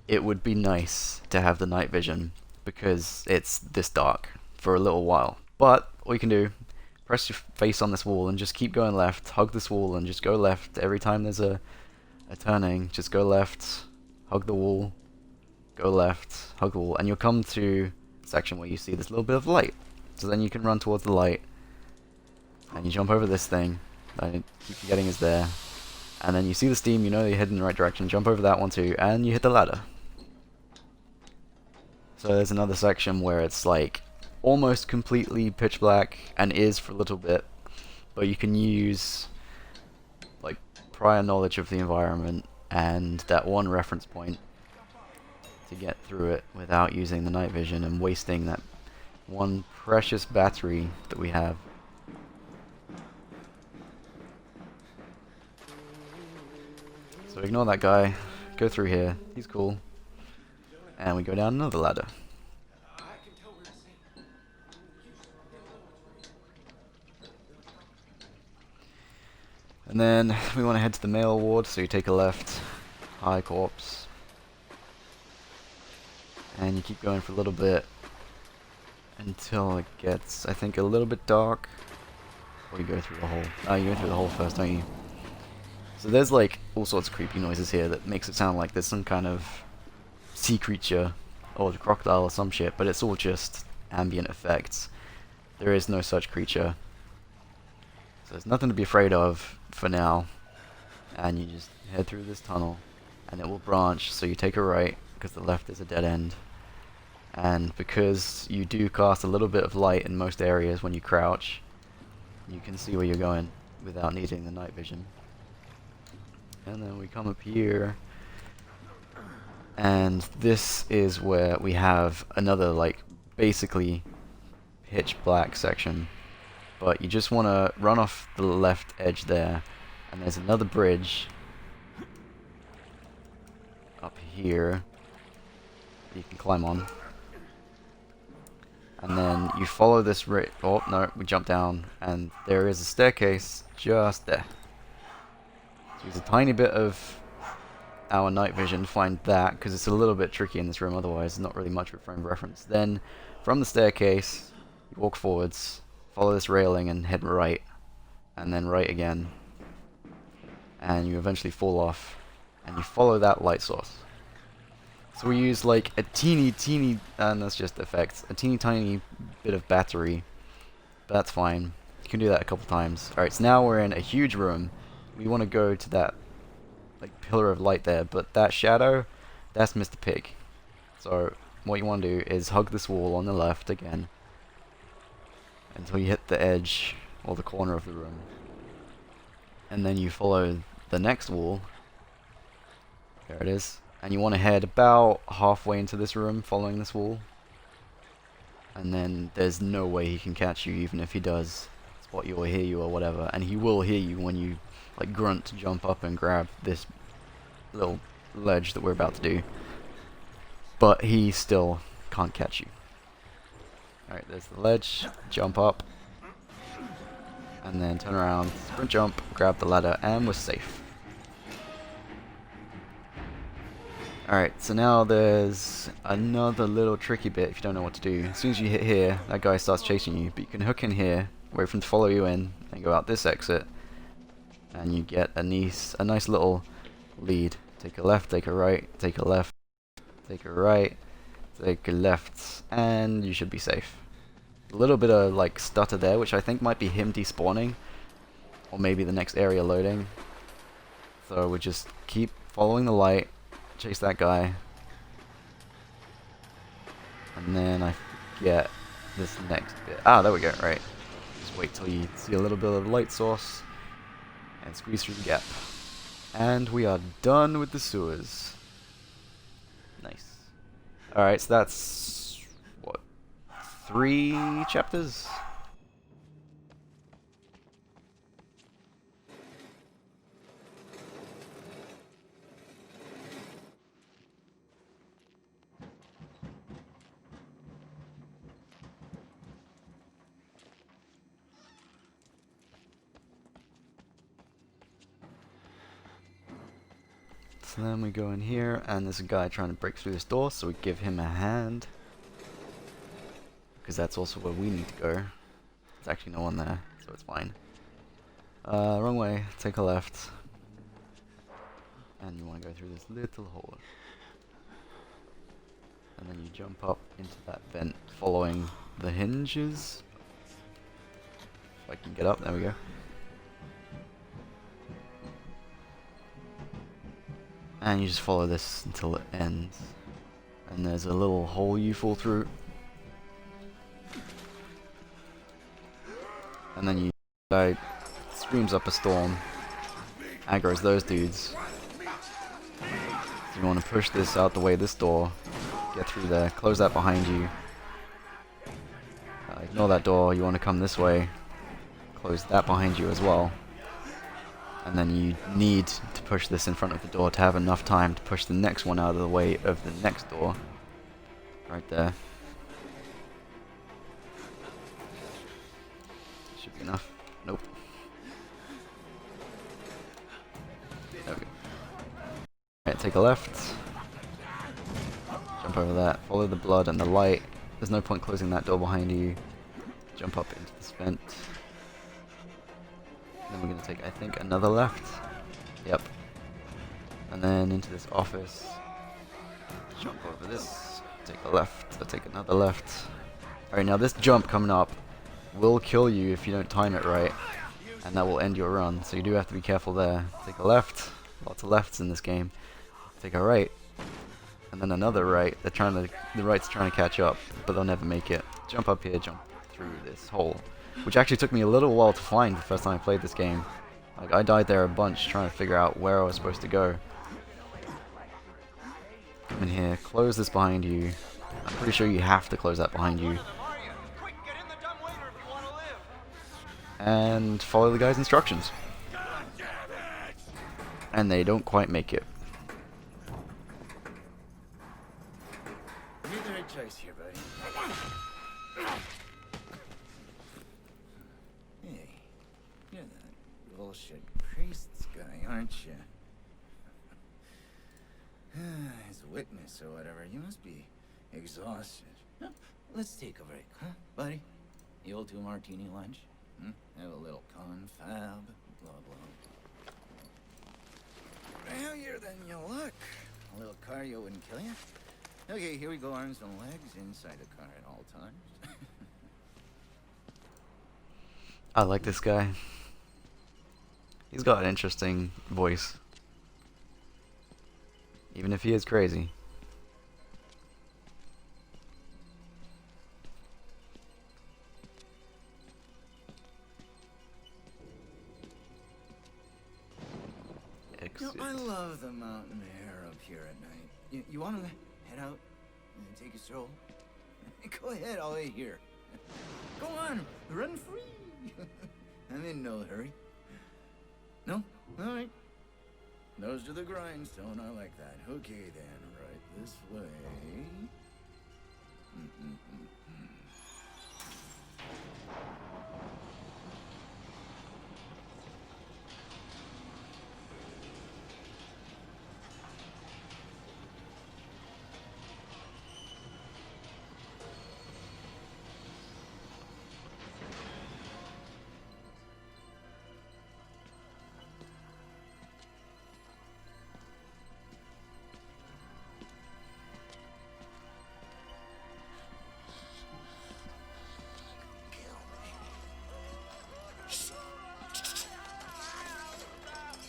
it would be nice to have the night vision, because it's this dark for a little while. But all you can do, press your face on this wall and just keep going left, hug this wall and just go left. Every time there's a turning, just go left, hug the wall, go left, hug the wall, and you'll come to a section where you see this little bit of light. So then you can run towards the light, and you jump over this thing that I keep forgetting is there, and then you see the steam, you know you're heading in the right direction, jump over that one too, and you hit the ladder. So there's another section where it's like almost completely pitch black, and is for a little bit, but you can use like prior knowledge of the environment and that one reference point to get through it without using the night vision and wasting that one precious battery that we have. So ignore that guy, go through here, he's cool, and we go down another ladder. And then we want to head to the male ward, so you take a left, high corpse, and you keep going for a little bit until it gets, I think, a little bit dark. Or you go through the hole. Oh, you go through the hole first, don't you? So there's like all sorts of creepy noises here that makes it sound like there's some kind of sea creature or the crocodile or some shit, but it's all just ambient effects. There is no such creature. So there's nothing to be afraid of for now. And you just head through this tunnel and it will branch, so you take a right because the left is a dead end. And because you do cast a little bit of light in most areas when you crouch, you can see where you're going without needing the night vision. And then we come up here, and this is where we have another like basically pitch black section, but you just want to run off the left edge there, and there's another bridge up here that you can climb on. And then you follow this oh no, we jump down, and there is a staircase just there. So use a tiny bit of our night vision to find that, because it's a little bit tricky in this room, otherwise not really much of a frame of reference. Then, from the staircase, you walk forwards, follow this railing and head right, and then right again. And you eventually fall off, and you follow that light source. So we use like a teeny, and that's just effects, a teeny tiny bit of battery. But that's fine. You can do that a couple times. Alright, so now we're in a huge room. We want to go to that like pillar of light there, but that shadow, that's Mr. Pig. So what you want to do is hug this wall on the left again until you hit the edge or the corner of the room. And then you follow the next wall. There it is. And you want to head about halfway into this room, following this wall. And then there's no way he can catch you, even if he does spot you or hear you or whatever. And he will hear you when you like grunt to jump up and grab this little ledge that we're about to do. But he still can't catch you. Alright, there's the ledge, jump up. And then turn around, sprint jump, grab the ladder, and we're safe. Alright, so now there's another little tricky bit if you don't know what to do. As soon as you hit here, that guy starts chasing you, but you can hook in here, wait for him to follow you in, and go out this exit, and you get a nice little lead. Take a left, take a right, take a left, take a right, take a left, and you should be safe. A little bit of like stutter there, which I think might be him despawning, or maybe the next area loading. So we just keep following the light, chase that guy, and then I get this next bit. Ah, there we go, right. Just wait till you see a little bit of light source, and squeeze through the gap. And we are done with the sewers. Nice. Alright, so that's, what, 3 chapters? So then we go in here, and there's a guy trying to break through this door, so we give him a hand. Because that's also where we need to go. There's actually no one there, so it's fine. Wrong way, take a left. And you want to go through this little hole. And then you jump up into that vent, following the hinges. I can get up, there we go. And you just follow this until it ends. And there's a little hole you fall through. And then you die, screams up a storm, aggro's those dudes. So you want to push this out the way, this door, get through there, close that behind you. Ignore that door, you want to come this way, close that behind you as well. And then you need to push this in front of the door to have enough time to push the next one out of the way of the next door. Right there. Should be enough. Nope. Okay. Alright, take a left. Jump over that. Follow the blood and the light. There's no point closing that door behind you. Jump up into this vent. Then we're going to take, I think, another left. Yep. And then into this office. Jump over this. Take a left. So take another left. Alright, now this jump coming up will kill you if you don't time it right. And that will end your run. So you do have to be careful there. Take a left. Lots of lefts in this game. Take a right. And then another right. The right's trying to catch up, but they'll never make it. Jump up here, jump through this hole. Which actually took me a little while to find the first time I played this game. Like, I died there a bunch trying to figure out where I was supposed to go. Come in here, close this behind you. I'm pretty sure you have to close that behind you. And follow the guy's instructions. And they don't quite make it. You made the right choice here, buddy. Hey, you're that bullshit priest's guy, aren't you? As a witness or whatever, you must be exhausted. Huh? Let's take a break, huh, buddy? The old 2-martini lunch? Have a little confab, blah, blah. Heavier than you look. A little cardio wouldn't kill you. Okay, here we go, arms and legs inside the car at all times. I like this guy. He's got an interesting voice. Even if he is crazy. You know, I love the mountain air up here at night. You want to head out and take a stroll? Go ahead, I'll wait here. Go on, run free. I'm in no hurry. No? All right. Nose to the grindstone, I like that. Okay then, right this way.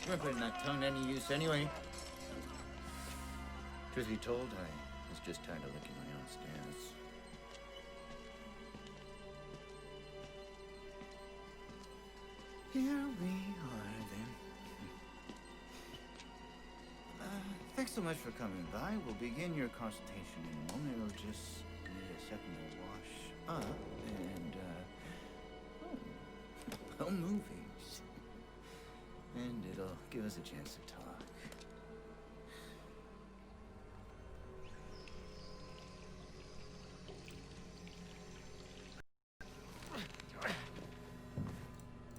You weren't putting that tongue to any use anyway. Truth be told, I was just tired of licking my own stairs. Here we are, then. Thanks so much for coming by. We'll begin your consultation in a moment. It'll just need a second to wash up and, well, movies. And it'll give us a chance to talk.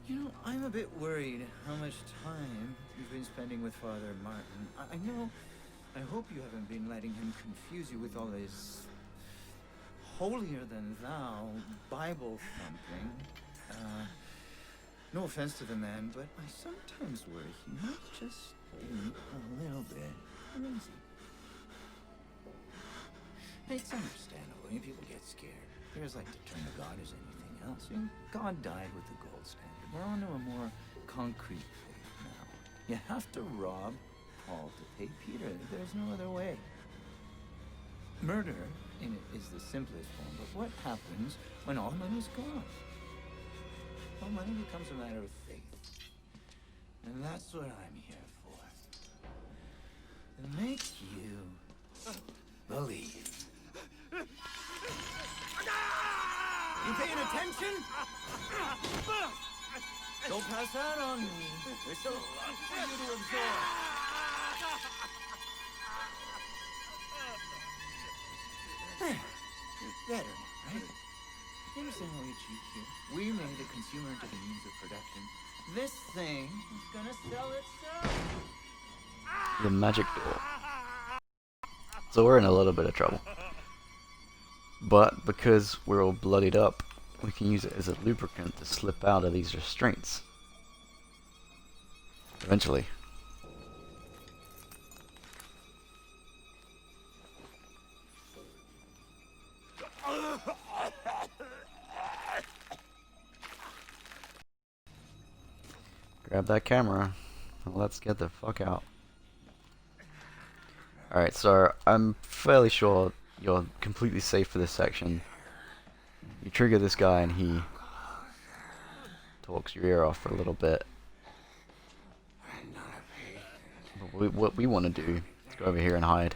You know, I'm a bit worried how much time you've been spending with Father Martin. I hope you haven't been letting him confuse you with all his holier-than-thou Bible thumping. No offense to the man, but I sometimes worry he might just be a little bit crazy. It's understandable. People get scared. Bears like to turn to God as anything else. God died with the gold standard. We're on to a more concrete faith now. You have to rob Paul to pay Peter. There's no other way. Murder is the simplest form, but what happens when all money's gone? Well, money becomes a matter of faith. And that's what I'm here for. To make you believe. You paying attention? Don't pass out on me. There's still a lot for you to absorb. Better, right? You understand how we achieved here? We made the consumer into the means of production. This thing is gonna sell itself. The magic door. So we're in a little bit of trouble. But because we're all bloodied up, we can use it as a lubricant to slip out of these restraints. Eventually. Grab that camera. Let's get the fuck out. Alright, so I'm fairly sure you're completely safe for this section. You trigger this guy and he talks your ear off for a little bit. But what we want to do is go over here and hide.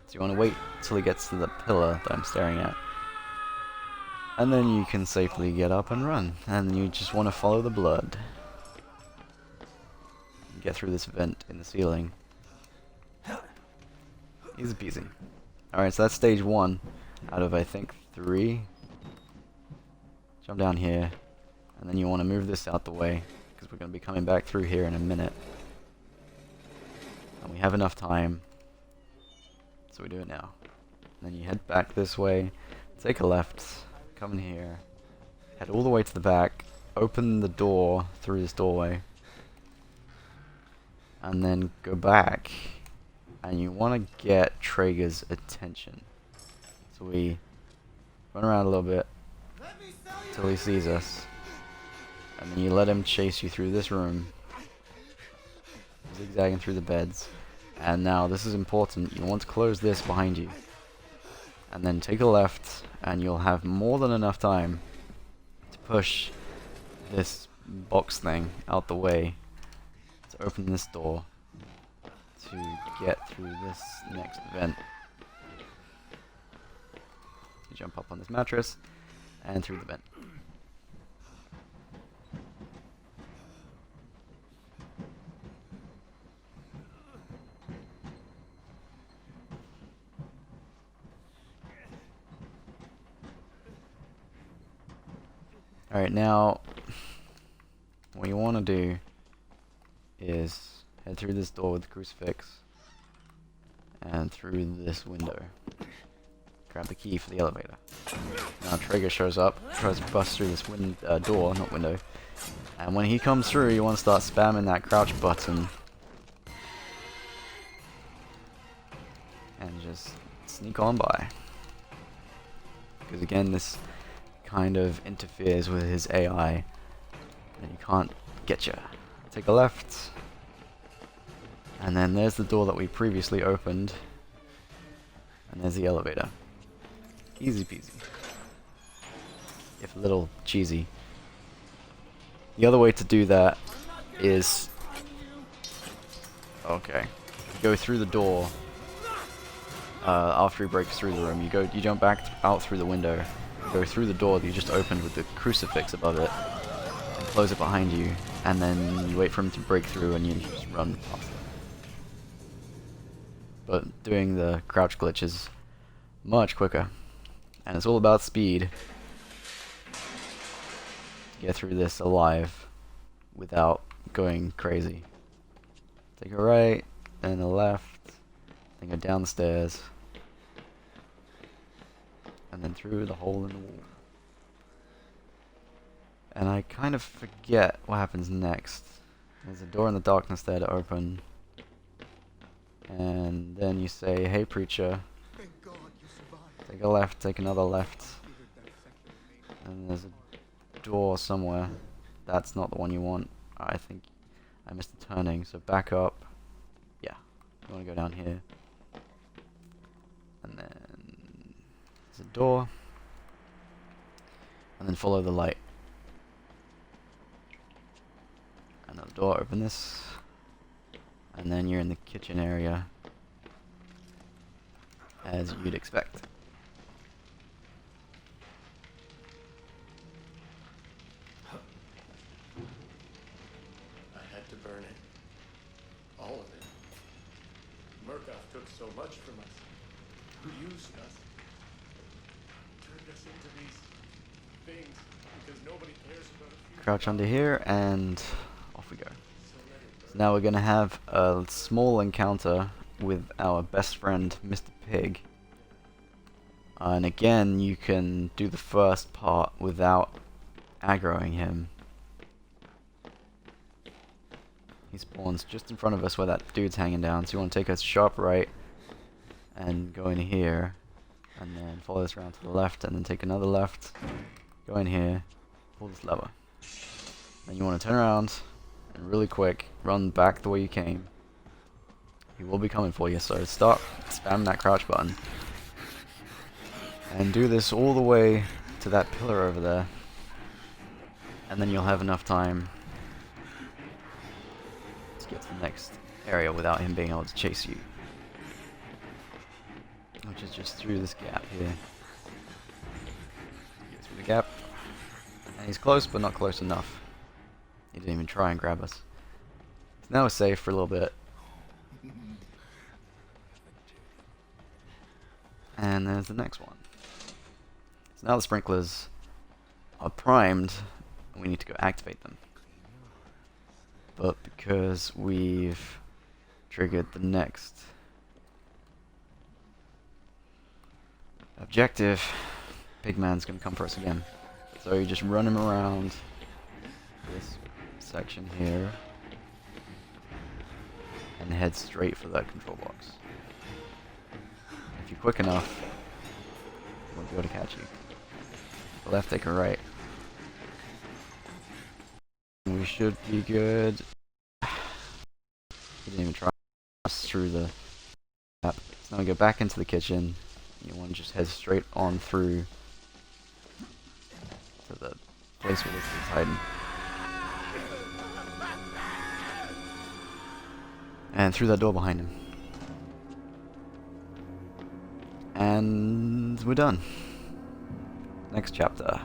So you want to wait till he gets to the pillar that I'm staring at. And then you can safely get up and run. And you just want to follow the blood. Get through this vent in the ceiling. Easy peasy. Alright, so that's stage 1 out of I think 3. Jump down here. And then you want to move this out the way, because we're going to be coming back through here in a minute. And we have enough time. So we do it now. And then you head back this way, take a left, come in here, head all the way to the back, open the door through this doorway, and then go back, and you want to get Traeger's attention. So we run around a little bit till he sees us, and then you let him chase you through this room, zigzagging through the beds. And now this is important, you want to close this behind you. And then take a left, and you'll have more than enough time to push this box thing out the way to open this door to get through this next vent. You jump up on this mattress and through the vent. Alright, now what you want to do is head through this door with the crucifix and through this window. Grab the key for the elevator. Now Traeger shows up, tries to bust through this door, not window. And when he comes through, you want to start spamming that crouch button. And just sneak on by. Because again, this kind of interferes with his AI, and he can't get you. Take a left, and then there's the door that we previously opened, and there's the elevator. Easy peasy, if a little cheesy. The other way to do that is, okay, you go through the door after he breaks through the room. You jump back out through the window. Go through the door that you just opened with the crucifix above it, and close it behind you, and then you wait for him to break through and you just run past him. But doing the crouch glitch is much quicker, and it's all about speed. get through this alive without going crazy. Take a right, and a left, then go down the stairs, and then through the hole in the wall. And I kind of forget what happens next. There's a door in the darkness there to open. And then you say, hey preacher, Thank God you survived. take a left, take another left. Figured that section of me. And there's a door somewhere. That's not the one you want. I think I missed the turning, so back up. Yeah, you want to go down here. And then there's a door. And then follow the light. Another door, open this. And then you're in the kitchen area. As you'd expect. I had to burn it. All of it. Murkoff took so much from us. Who used us. Turned us into these things because nobody cares about a few. Crouch under here and off we go. So now we're going to have a small encounter with our best friend, Mr. Pig. And again, you can do the first part without aggroing him. He spawns just in front of us where that dude's hanging down, so you want to take a sharp right and go in here, and then follow this around to the left, and then take another left, go in here, pull this lever. Then you want to turn around and really quick run back the way you came. He will be coming for you, so start spamming that crouch button. And do this all the way to that pillar over there. And then you'll have enough time to get to the next area without him being able to chase you. Which is just through this gap here. Get through the gap. And he's close, but not close enough. He didn't even try and grab us. So now we're safe for a little bit. And there's the next one. So now the sprinklers are primed, and we need to go activate them. But because we've triggered the next objective, Pigman's gonna come for us again. So you just run him around this section here and head straight for that control box. If you're quick enough, we'll be able to catch you. Take a left, take a right. We should be good. He didn't even try us through the gap. So now we go back into the kitchen. You want to just head straight on through to the place where this is hiding. And through that door behind him. And we're done. Next chapter.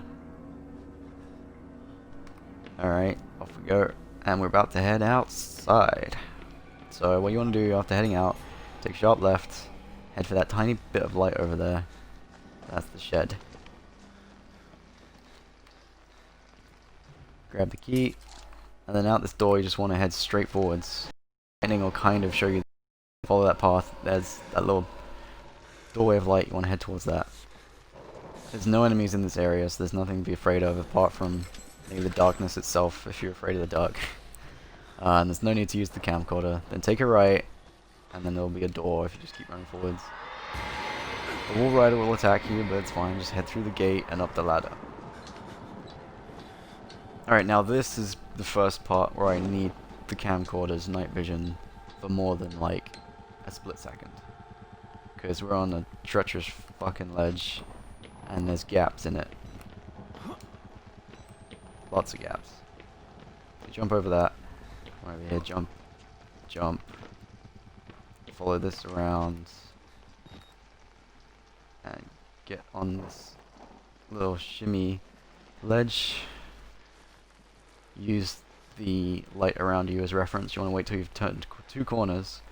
Alright, off we go. And we're about to head outside. So what you want to do after heading out, take a sharp left, head for that tiny bit of light over there. That's the shed. Grab the key, and then out this door you just want to head straight forwards. Lightning will kind of show you, follow that path. There's that little doorway of light, you want to head towards that. There's no enemies in this area, so there's nothing to be afraid of apart from maybe the darkness itself if you're afraid of the dark. And there's no need to use the camcorder. Then take a right, and then there'll be a door if you just keep running forwards. The wall rider will attack you, but it's fine, just head through the gate and up the ladder. Alright, now this is the first part where I need the camcorder's night vision for more than like a split second. Because we're on a treacherous fucking ledge, and there's gaps in it. Lots of gaps. So jump over that. Come over here, jump. Jump. Follow this around. And get on this little shimmy ledge. Use the light around you as reference. You want to wait till you've turned two corners.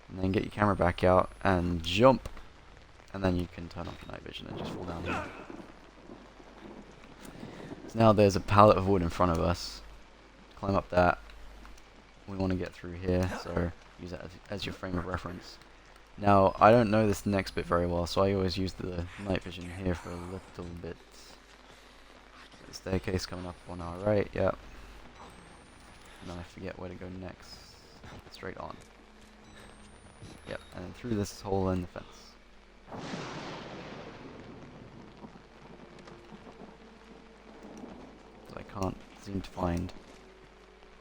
And then get your camera back out and jump. And then you can turn off the night vision and just fall down here. Now there's a pallet of wood in front of us. Climb up that. We want to get through here, so use that as your frame of reference. Now, I don't know this next bit very well, so I always use the night vision here for a little bit. The staircase coming up on our right, yep. And then I forget where to go next. Straight on. Yep, and then through this hole in the fence. So I can't seem to find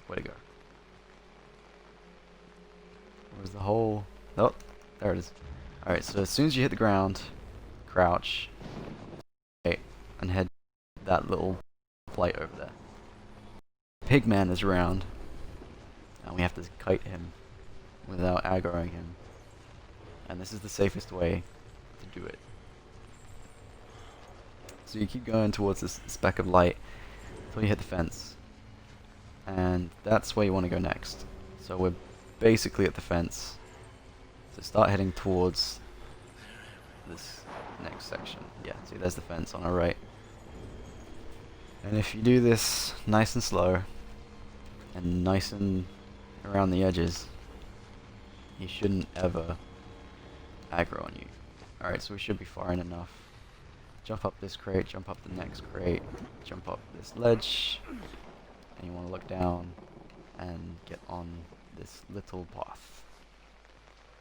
where to go. Where's the hole? Oh, there it is. Alright, so as soon as you hit the ground, crouch, okay, and head that little flight over there. Pigman is around, and we have to kite him without aggroing him. And this is the safest way to do it. So you keep going towards this speck of light until you hit the fence. And that's where you want to go next. So we're basically at the fence. So start heading towards this next section. Yeah, see there's the fence on our right. And if you do this nice and slow, and nice and around the edges, he shouldn't ever aggro on you. Alright, so we should be far in enough. Jump up this crate, jump up the next crate, jump up this ledge, and you want to look down and get on this little path.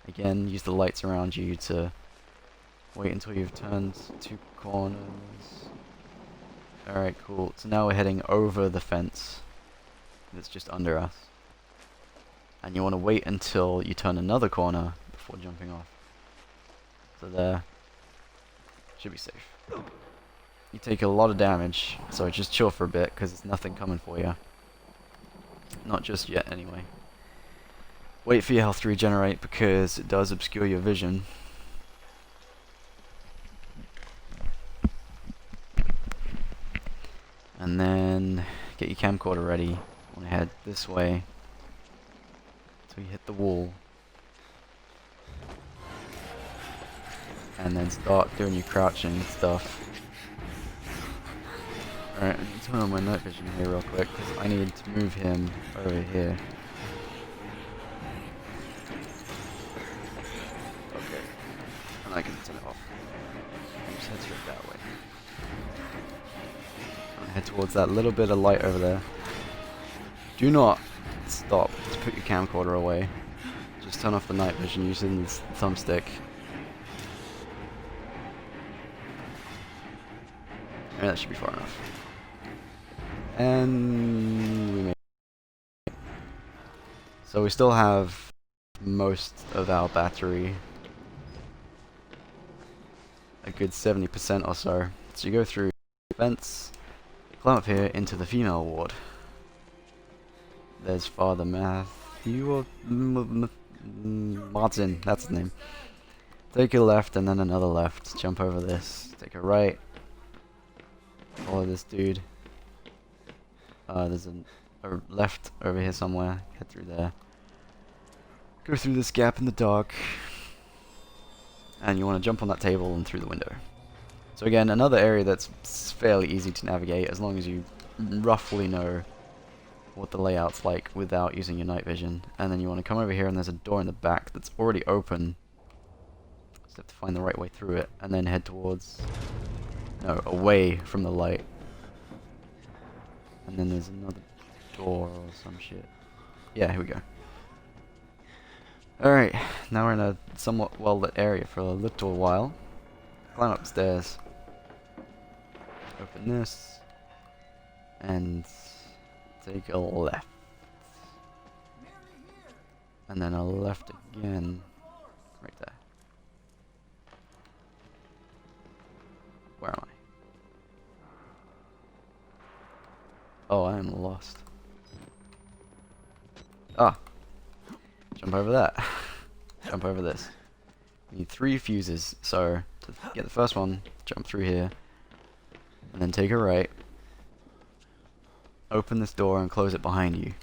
Again, use the lights around you to wait until you've turned 2 corners. Alright, cool. So now we're heading over the fence that's just under us. And you want to wait until you turn another corner before jumping off. So there. Should be safe. You take a lot of damage, so just chill for a bit, because there's nothing coming for you. Not just yet, anyway. Wait for your health to regenerate, because it does obscure your vision. And then get your camcorder ready. Want to head this way until you hit the wall. And then start doing your crouching stuff. Alright, I'm going to turn on my night vision here real quick, because I need to move him over here. Okay. And I can turn it off. And just head straight that way. And head towards that little bit of light over there. Do not stop to put your camcorder away. Just turn off the night vision using this thumbstick. And that should be far enough. And we made it. So we still have most of our battery. A good 70% or so. So you go through the fence, climb up here into the female ward. There's Father Matthew or Martin, that's his name. Take a left and then another left. Jump over this. Take a right. Follow this dude. There's a left over here somewhere. Head through there. Go through this gap in the dark. And you want to jump on that table and through the window. So again, another area that's fairly easy to navigate as long as you roughly know what the layout's like without using your night vision. And then you want to come over here and there's a door in the back that's already open. Just have to find the right way through it and then head towards... No, away from the light. And then there's another door or some shit. Yeah, here we go. Alright, now we're in a somewhat well-lit area for a little while. Climb upstairs. Open this. And take a left. And then a left again. Right there. Where am I? Oh, I am lost. Ah. Jump over that. Jump over this. We need 3 fuses, so to get the first one, jump through here. And then take a right. Open this door and close it behind you.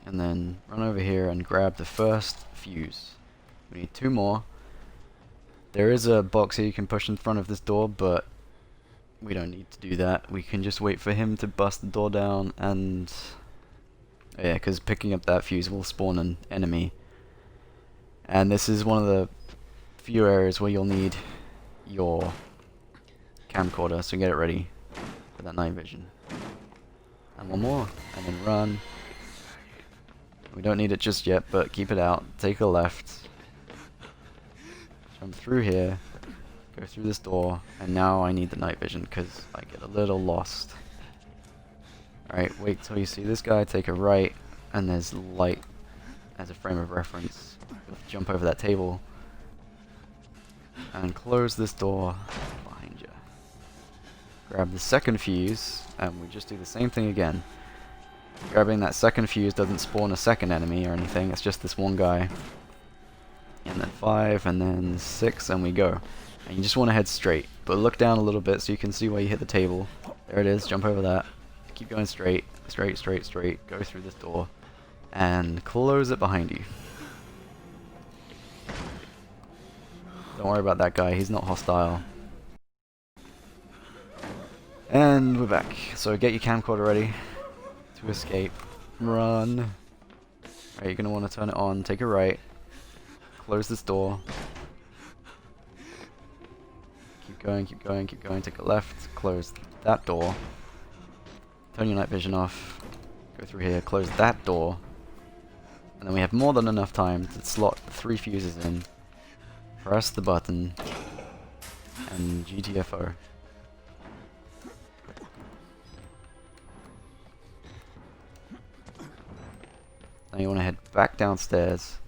And then run over here and grab the first fuse. We need 2 more. There is a box here you can push in front of this door, but we don't need to do that. We can just wait for him to bust the door down and... yeah, because picking up that fuse will spawn an enemy. And this is one of the few areas where you'll need your camcorder, so get it ready for that night vision. And one more, and then run. We don't need it just yet, but keep it out. Take a left. Jump through here. Go through this door. And now I need the night vision because I get a little lost. Alright, wait till you see this guy. Take a right. And there's light as a frame of reference. Jump over that table. And close this door behind you. Grab the second fuse. And we just do the same thing again. Grabbing that second fuse doesn't spawn a second enemy or anything, it's just this one guy. And then 5, and then 6, and we go. And you just want to head straight, but look down a little bit so you can see where you hit the table. There it is, jump over that. Keep going straight, straight, straight, straight. Go through this door, and close it behind you. Don't worry about that guy, he's not hostile. And we're back. So get your camcorder ready to escape. Run. Right, you're going to want to turn it on. Take a right. Close this door. Keep going, keep going, keep going. Take a left. Close that door. Turn your night vision off. Go through here. Close that door. And then we have more than enough time to slot 3 fuses in. Press the button. And GTFO. Now you want to head back downstairs.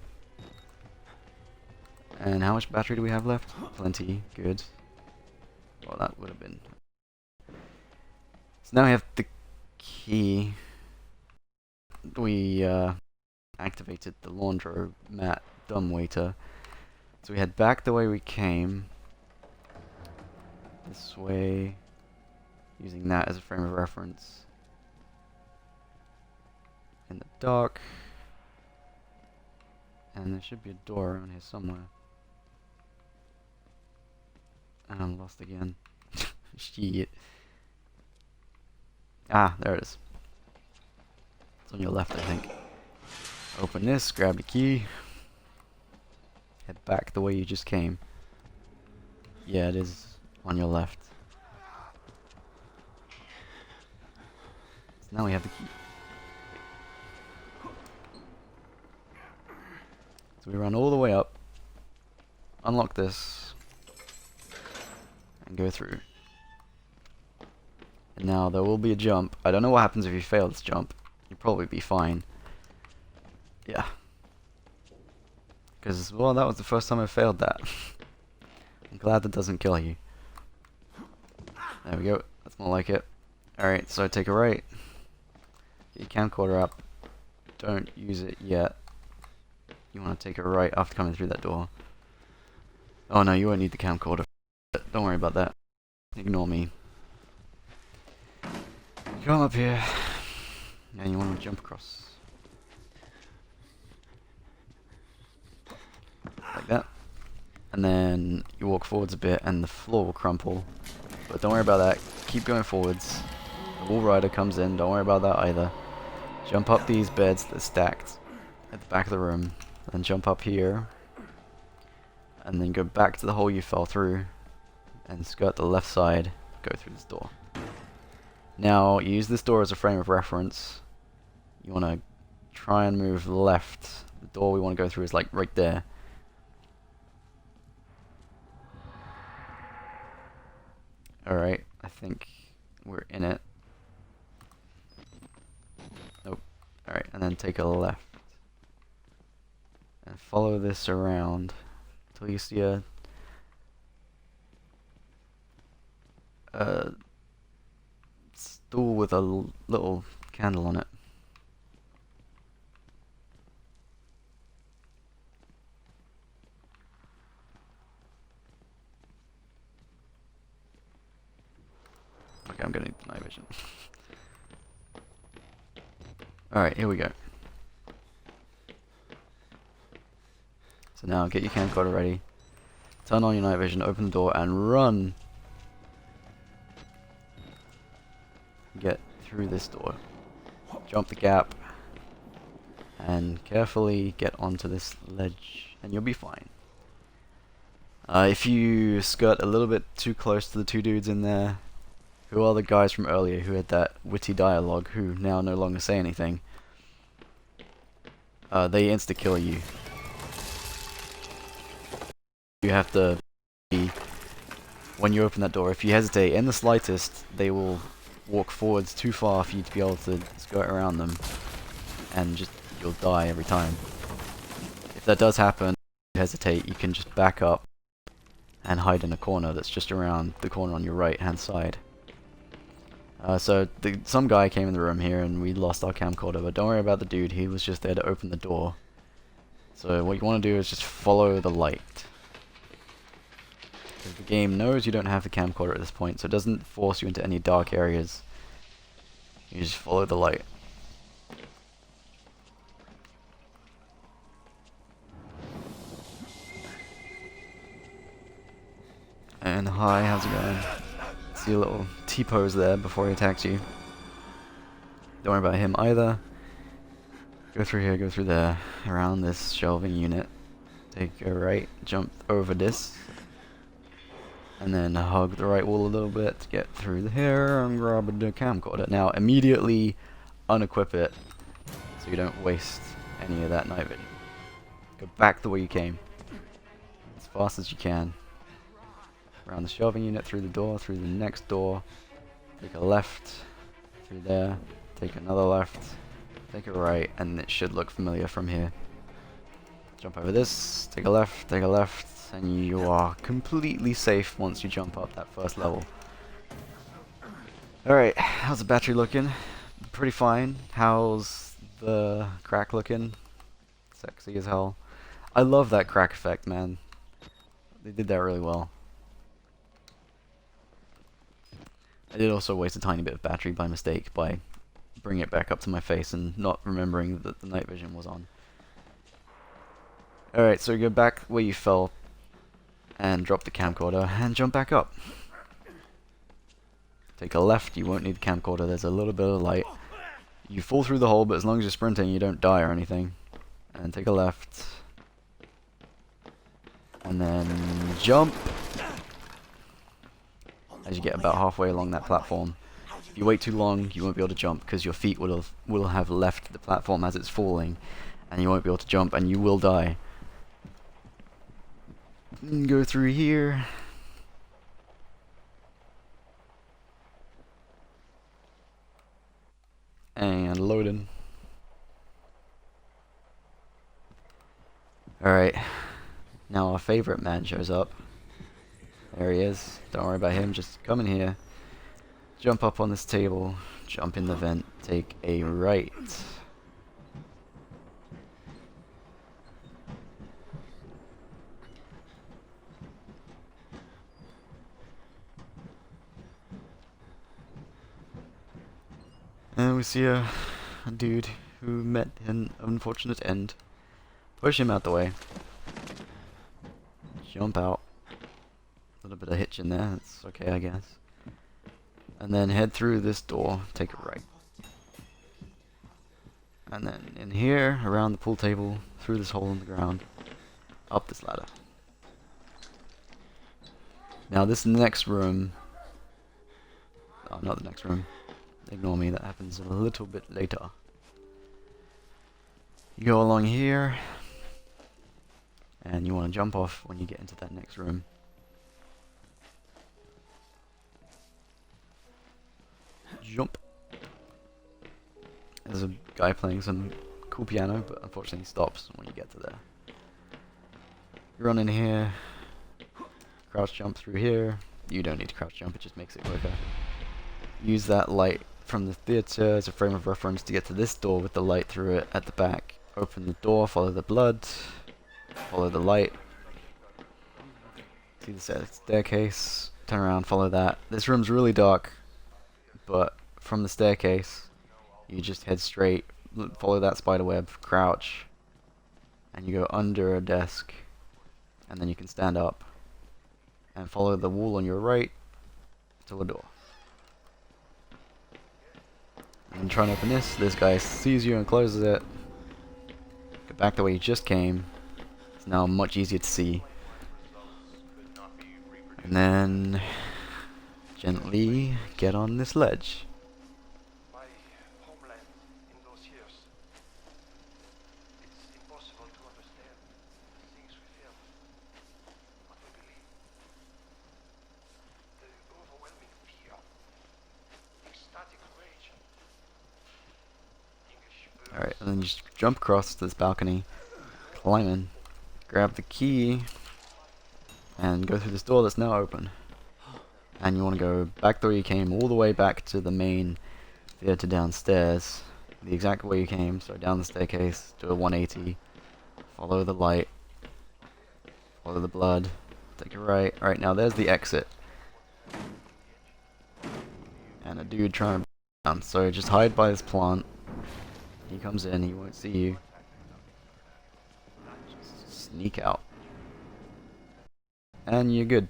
And how much battery do we have left? Plenty. Good. Well, that would have been... So now we have the key. We activated the laundromat dumbwaiter. So we head back the way we came. This way. Using that as a frame of reference. In the dark. And there should be a door around here somewhere. And I'm lost again. Shit. Ah, there it is. It's on your left, I think. Open this, grab the key. Head back the way you just came. Yeah, it is on your left. So now we have the key. So we run all the way up, unlock this, and go through. And now there will be a jump. I don't know what happens if you fail this jump. You'll probably be fine. Yeah. Because, well, that was the first time I failed that. I'm glad that doesn't kill you. There we go. That's more like it. Alright, so take a right. Get your camcorder up. Don't use it yet. You want to take a right after coming through that door. Oh no, you won't need the camcorder. Don't worry about that. Ignore me. Come up here. And you want to jump across. Like that. And then you walk forwards a bit and the floor will crumple. But don't worry about that. Keep going forwards. The wall rider comes in. Don't worry about that either. Jump up these beds that are stacked at the back of the room. Then jump up here. And then go back to the hole you fell through. And skirt the left side. Go through this door. Now, use this door as a frame of reference. You want to try and move left. The door we want to go through is like right there. Alright, I think we're in it. Nope. Alright, and then take a left. And follow this around till you see a stool with a little candle on it. Okay, I'm gonna need night vision. Alright, here we go. So now get your camcorder ready. Turn on your night vision, open the door, and run! get through this door. Jump the gap, and carefully get onto this ledge, and you'll be fine. If you skirt a little bit too close to the two dudes in there, who are the guys from earlier who had that witty dialogue, who now no longer say anything, they insta-kill you. You have to be, when you open that door, if you hesitate in the slightest, they will walk forwards too far for you to be able to skirt around them, and just you'll die every time. If that does happen, if you hesitate, you can just back up and hide in a corner that's just around the corner on your right hand side. So some guy came in the room here and we lost our camcorder, but don't worry about the dude, he was just there to open the door. So what you want to do is just follow the light. Because the game knows you don't have the camcorder at this point, so it doesn't force you into any dark areas. You just follow the light. And hi, how's it going? See a little T-pose there before he attacks you. Don't worry about him either. Go through here, go through there, around this shelving unit. Take a right, jump over this. And then hug the right wall a little bit to get through here and grab the camcorder. Now immediately unequip it so you don't waste any of that night vision. Go back the way you came. As fast as you can. Around the shelving unit, through the door, through the next door. Take a left, through there. Take another left, take a right, and it should look familiar from here. Jump over this, take a left, and you are completely safe once you jump up that first level. Alright, how's the battery looking? Pretty fine. How's the crack looking? Sexy as hell. I love that crack effect, man. They did that really well. I did also waste a tiny bit of battery by mistake by bringing it back up to my face and not remembering that the night vision was on. Alright, so go back where you fell and drop the camcorder and jump back up. Take a left, you won't need the camcorder, there's a little bit of light. You fall through the hole, but as long as you're sprinting you don't die or anything. And take a left. And then jump. As you get about halfway along that platform. If you wait too long, you won't be able to jump because your feet will have left the platform as it's falling, and you won't be able to jump, and you will die. Go through here. And loading. Alright. Now our favorite man shows up. There he is. Don't worry about him, just come in here. Jump up on this table, jump in the vent, take a right. And we see a dude who met an unfortunate end. Push him out the way. Jump out. A little bit of hitch in there, that's okay I guess. And then head through this door, take a right. And then in here, around the pool table, through this hole in the ground, up this ladder. Now this next room, oh not the next room, ignore me, that happens a little bit later. You go along here, and you want to jump off when you get into that next room. Jump. There's a guy playing some cool piano, but unfortunately he stops when you get to there. You run in here, crouch jump through here. You don't need to crouch jump, it just makes it quicker. Use that light from the theater as a frame of reference to get to this door with the light through it at the back. Open the door, follow the blood, follow the light. See the staircase, turn around, follow that. This room's really dark, but from the staircase, you just head straight, follow that spider web, crouch, and you go under a desk, and then you can stand up, and follow the wall on your right to the door. And try and open this. This guy sees you and closes it. Go back the way you just came. It's now much easier to see. And then gently get on this ledge. My homeland in those years. It's impossible to understand the things we felt, what we believed. The overwhelming fear, ecstatic rage. Alright, and then you just jump across this balcony, climb in, grab the key, and go through this door that's now open. And you want to go back the way you came, all the way back to the main theater downstairs. The exact way you came, so down the staircase, do a 180, follow the light, follow the blood, take a right. Alright, now there's the exit. And a dude trying to down, so just hide by this plant. He comes in, he won't see you. Just sneak out. And you're good.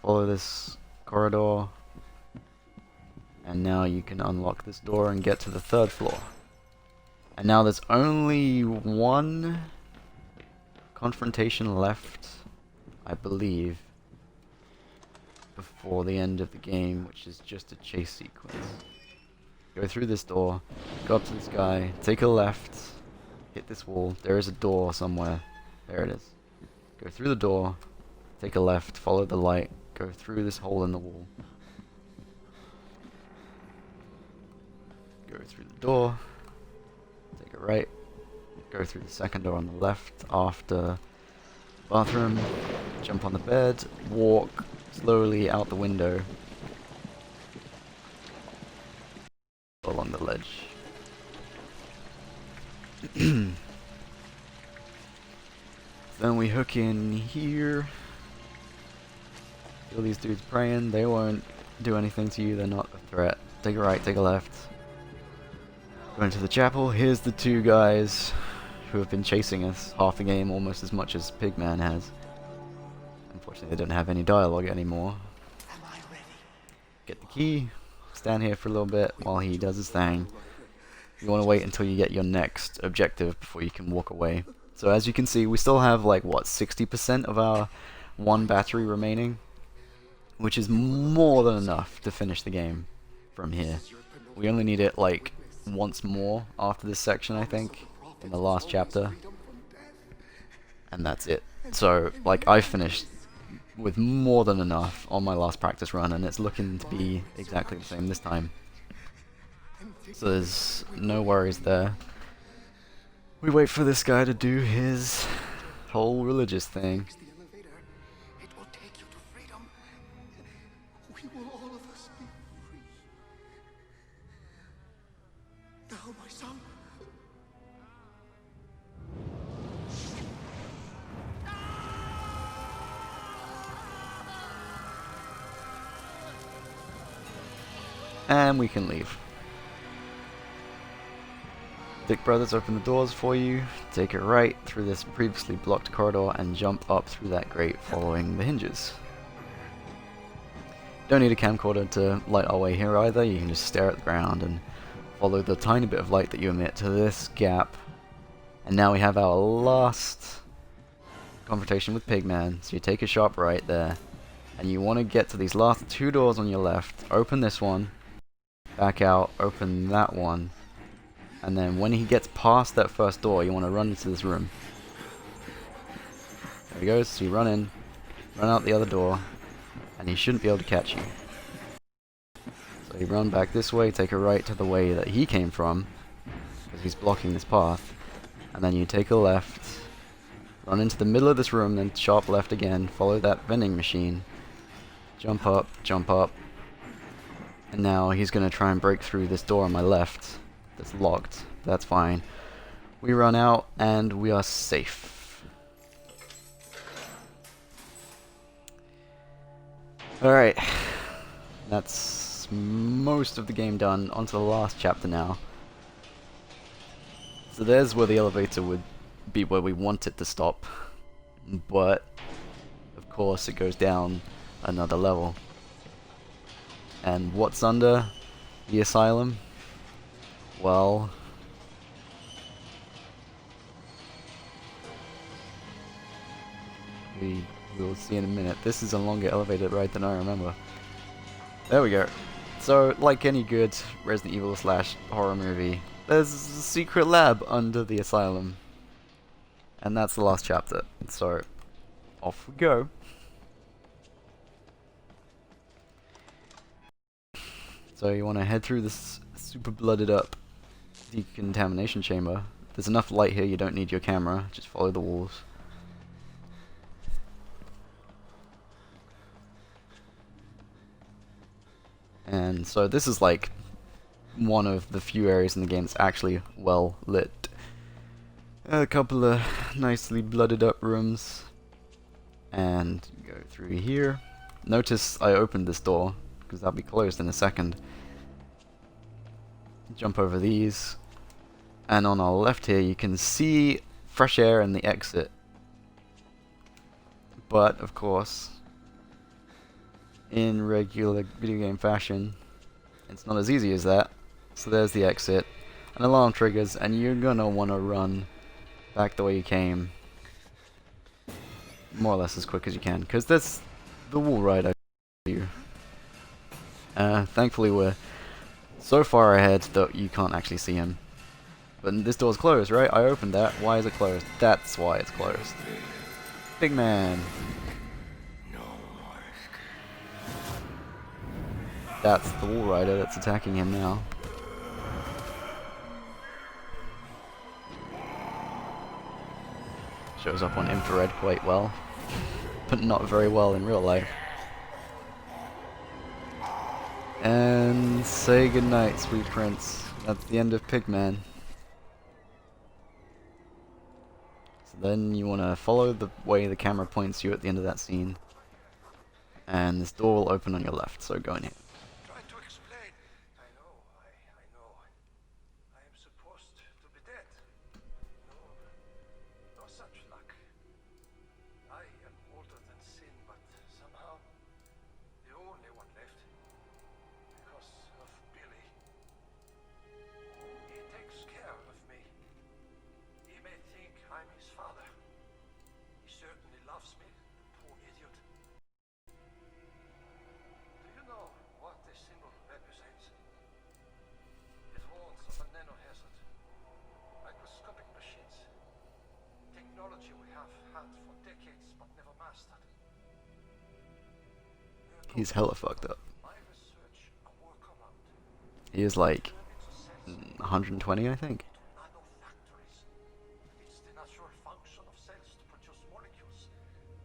Follow this corridor. And now you can unlock this door and get to the 3rd floor. And now there's only one confrontation left, I believe, before the end of the game, which is just a chase sequence. Go through this door, go up to this guy, take a left, hit this wall. There is a door somewhere. There it is. Go through the door, take a left, follow the light, go through this hole in the wall. Go through the door, take a right, go through the 2nd door on the left after bathroom, jump on the bed, walk slowly out the window along the ledge. Then we hook in here. Feel these dudes praying. They won't do anything to you. They're not a threat. Take a right, take a left. Go into the chapel. Here's the 2 guys who have been chasing us half the game, almost as much as Pigman has. Unfortunately, they don't have any dialogue anymore. Get the key. Stand here for a little bit while he does his thing. You want to wait until you get your next objective before you can walk away. So as you can see, we still have like, what, 60% of our 1 battery remaining? Which is more than enough to finish the game from here. We only need it like once more after this section, I think, in the last chapter. And that's it. So, like, I finished with more than enough on my last practice run, and it's looking to be exactly the same this time. So there's no worries there. We wait for this guy to do his whole religious thing. The elevator. It will take you to freedom. We will all of us be free. Now, my son. And we can leave. Dick Brothers open the doors for you, take it right through this previously blocked corridor and jump up through that grate following the hinges. Don't need a camcorder to light our way here either, you can just stare at the ground and follow the tiny bit of light that you emit to this gap. And now we have our last confrontation with Pigman, so you take a sharp right there, and you want to get to these last 2 doors on your left, open this one, back out, open that one. And then when he gets past that first door, you want to run into this room. There he goes, so you run in, run out the other door, and he shouldn't be able to catch you. So you run back this way, take a right to the way that he came from, because he's blocking this path. And then you take a left, run into the middle of this room, then sharp left again, follow that vending machine, jump up, and now he's going to try and break through this door on my left. That's locked. That's fine. We run out and we are safe. Alright. That's most of the game done. On to the last chapter now. So there's where the elevator would be where we want it to stop. But, of course, it goes down another level. And what's under? the asylum, well, we'll see in a minute. This is a longer elevator ride than I remember. There we go. So, like any good Resident Evil / horror movie, there's a secret lab under the asylum. And that's the last chapter. So, off we go. So you want to head through this super blooded up decontamination chamber. There's enough light here, you don't need your camera, just follow the walls. And so this is like one of the few areas in the game that's actually well lit. A couple of nicely blooded up rooms. And go through here. Notice I opened this door, because that'll be closed in a second. Jump over these. And on our left here you can see fresh air in the exit. But, of course, in regular video game fashion, it's not as easy as that. So there's the exit. An alarm triggers, and you're gonna wanna run back the way you came. More or less as quick as you can, because that's the wall ride I do. Thankfully we're so far ahead that you can't actually see him. But this door's closed, right? I opened that. Why is it closed? That's why it's closed. Big man. That's the wall rider that's attacking him now. Shows up on infrared quite well, but not very well in real life. And say goodnight, sweet prince. That's the end of Pigman. So then you want to follow the way the camera points you at the end of that scene. And this door will open on your left, so go in here. Try to explain. I know. I am supposed to be dead. No such luck. I am older than sin, but somehow the only one left. Because of Billy. He takes care of me. He may think I'm his father. He certainly loves me, poor idiot. Do you know what this symbol represents? It warns of a nanohazard. Microscopic machines. Technology we have had for decades but never mastered. He's hella fucked up. My research a workaround. He is like Turn into cells 120, I think. nanofactories. It's the natural function of cells to produce molecules,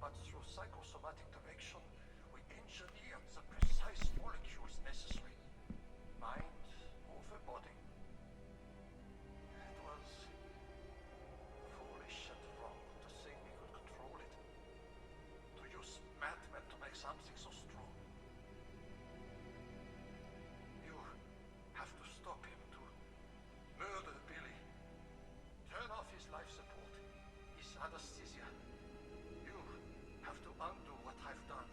but through psychosomatic direction, we engineer the precise molecules necessary. Mind over body. It was foolish and wrong to think we could control it. To use madmen to make something so strong. You have to stop him to murder Billy. Turn off his life support, his anesthesia. You have to undo what I've done.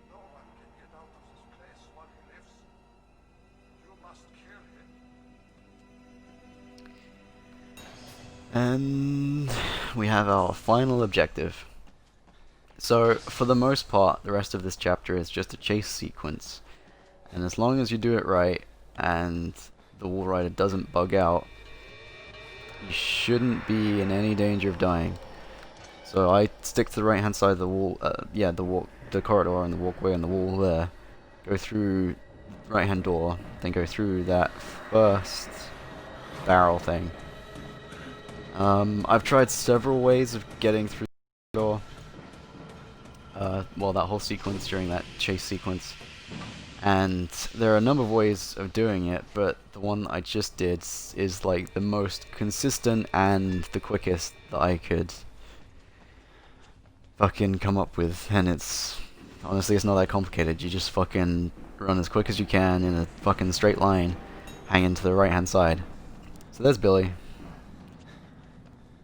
No one can get out of this place while he lives. You must kill him. And we have our final objective. So, for the most part, the rest of this chapter is just a chase sequence. And as long as you do it right, and the wall rider doesn't bug out, you shouldn't be in any danger of dying. So I stick to the right hand side of the wall, the corridor and the walkway and the wall there. Go through right hand door, then go through that first barrel thing. I've tried several ways of getting through the door. Well, that whole sequence during that chase sequence. And there are a number of ways of doing it, but the one I just did is like the most consistent and the quickest that I could fucking come up with. And it's honestly, it's not that complicated. You just fucking run as quick as you can in a fucking straight line, hanging to the right hand side. So there's Billy.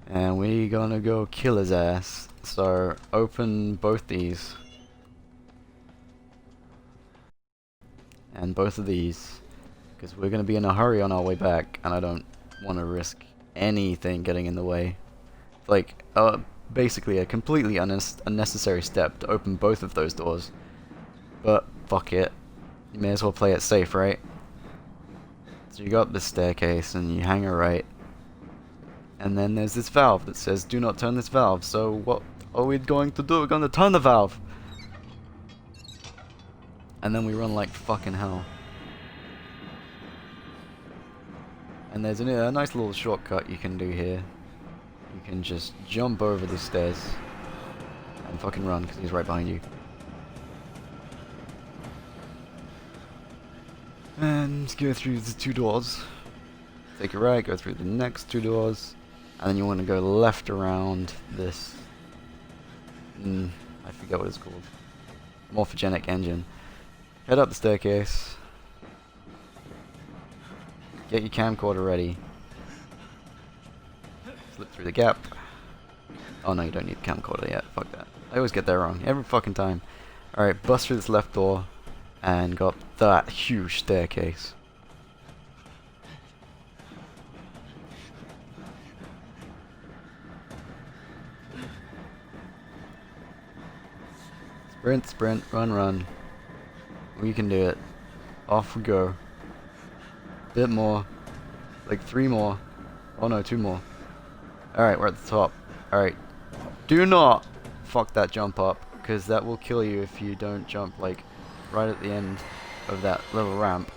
And we gonna go kill his ass. So open both these. And both of these. Because we're going to be in a hurry on our way back, and I don't want to risk anything getting in the way. Like, basically a completely unnecessary step to open both of those doors. But, fuck it. You may as well play it safe, right? So you go up this staircase, and you hang a right. And then there's this valve that says, do not turn this valve. So what are we going to do? We're going to turn the valve! And then we run like fucking hell. And there's a nice little shortcut you can do here. You can just jump over the stairs and fucking run, because he's right behind you. And go through the 2 doors. Take a right, go through the next 2 doors. And then you want to go left around this... I forget what it's called. Morphogenic engine. Head up the staircase. Get your camcorder ready. Slip through the gap. Oh no, you don't need a camcorder yet. Fuck that. I always get that wrong. Every fucking time. Alright, bust through this left door. And go up that huge staircase. Sprint, sprint, run, run. We can do it. Off we go. Bit more. Like 3 more. Oh no, 2 more. Alright, we're at the top. Alright. Do not fuck that jump up, because that will kill you if you don't jump like right at the end of that little ramp.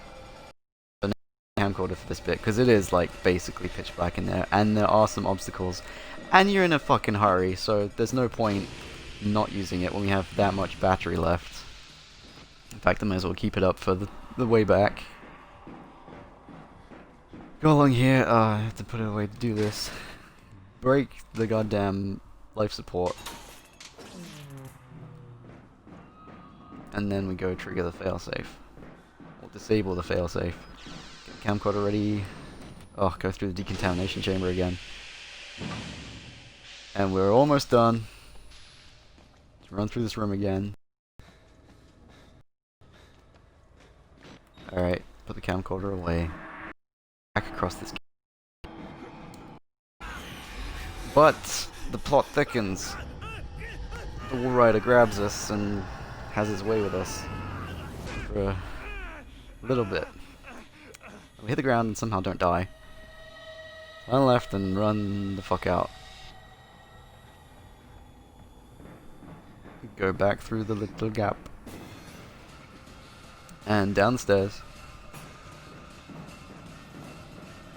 The camcorder for this bit, because it is like basically pitch black in there, and there are some obstacles. And you're in a fucking hurry, so there's no point not using it when we have that much battery left. In fact, I might as well keep it up for the way back. Go along here, I have to put it away to do this. Break the goddamn life support. And then we go trigger the failsafe. Or disable the failsafe. Get the camcorder ready. Oh, go through the decontamination chamber again. And we're almost done. Let's run through this room again. Alright, put the camcorder away. Back across this. But the plot thickens. The wall rider grabs us and has his way with us for a little bit. We hit the ground and somehow don't die. Run left and run the fuck out. Go back through the little gap. And down the stairs.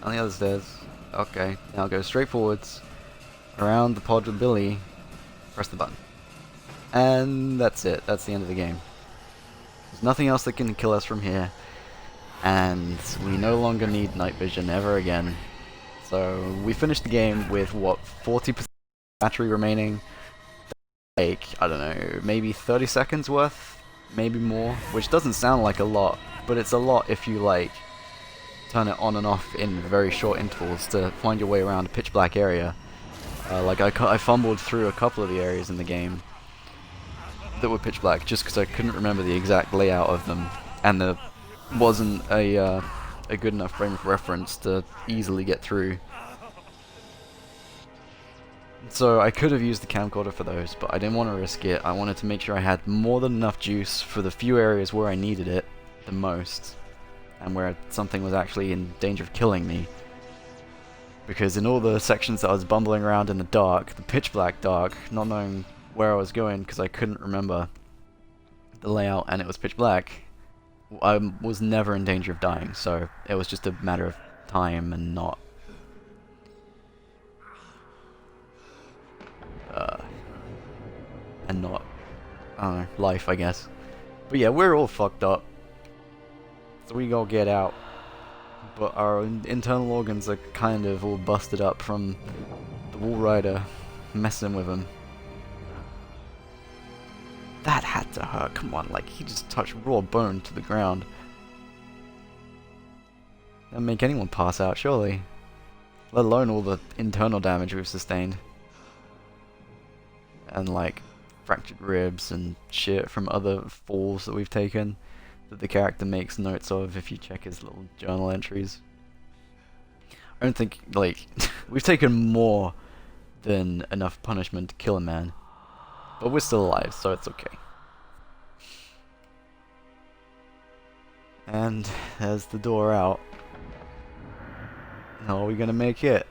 On the other stairs. Okay, now go straight forwards. Around the pod with Billy. Press the button. And that's it. That's the end of the game. There's nothing else that can kill us from here. And we no longer need night vision ever again. So we finished the game with what, 40% battery remaining. Like, I don't know, maybe 30 seconds worth? Maybe more? Which doesn't sound like a lot, but it's a lot if you like turn it on and off in very short intervals to find your way around a pitch black area. Like I fumbled through a couple of the areas in the game that were pitch black just because I couldn't remember the exact layout of them, and there wasn't a good enough frame of reference to easily get through. So I could have used the camcorder for those, but I didn't want to risk it. I wanted to make sure I had more than enough juice for the few areas where I needed it the most, and where something was actually in danger of killing me. Because in all the sections that I was bumbling around in the dark, the pitch black dark, not knowing where I was going because I couldn't remember the layout and it was pitch black, I was never in danger of dying, so it was just a matter of time and not I don't know, life, I guess. But yeah, we're all fucked up, so we gotta get out. But our internal organs are kind of all busted up from the wall rider messing with them. That had to hurt, come on, like he just touched raw bone to the ground. That'd make anyone pass out, surely. Let alone all the internal damage we've sustained. And like fractured ribs and shit from other falls that we've taken. that the character makes notes of if you check his little journal entries. I don't think, like, we've taken more than enough punishment to kill a man, but we're still alive, so it's okay. And there's the door out. How are we gonna make it?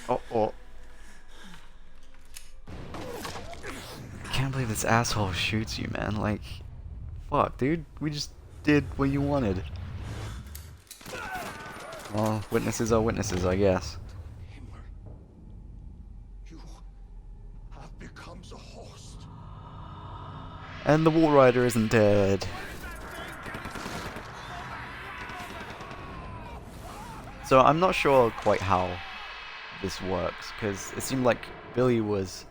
Oh. I can't believe this asshole shoots you, man. Like, fuck, dude. We just did what you wanted. Well, witnesses are witnesses, I guess. Himmler, you have become the host. And the Wall Rider isn't dead. So I'm not sure quite how this works, because it seemed like Billy was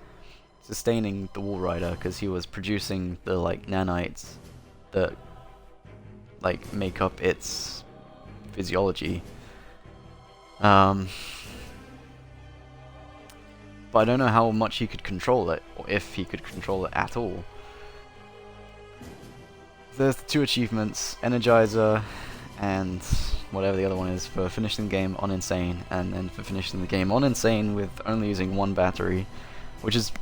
sustaining the Wall Rider because he was producing the like nanites that like make up its physiology. But I don't know how much he could control it, or if he could control it at all. There's the 2 achievements, Energizer and whatever the other one is, for finishing the game on Insane, and then for finishing the game on Insane with only using 1 battery, which is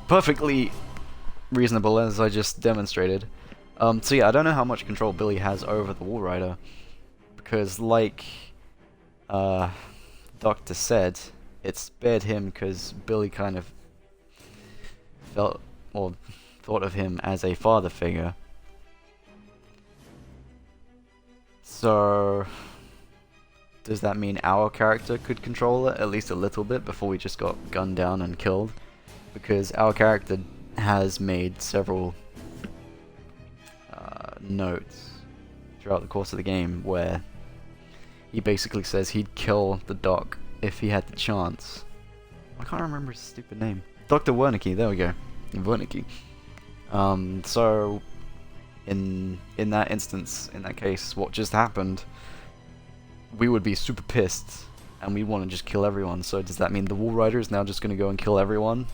perfectly reasonable, as I just demonstrated. So yeah, I don't know how much control Billy has over the Wall Rider, because like Doctor said, it spared him because Billy kind of felt, or thought of him as a father figure. So does that mean our character could control it at least a little bit before we just got gunned down and killed? Because our character has made several notes throughout the course of the game where he basically says he'd kill the doc if he had the chance. I can't remember his stupid name. Dr. Wernicke, there we go. Wernicke. So in that instance, in that case, what just happened, we would be super pissed and we want to just kill everyone. So does that mean the Wall Rider is now just going to go and kill everyone?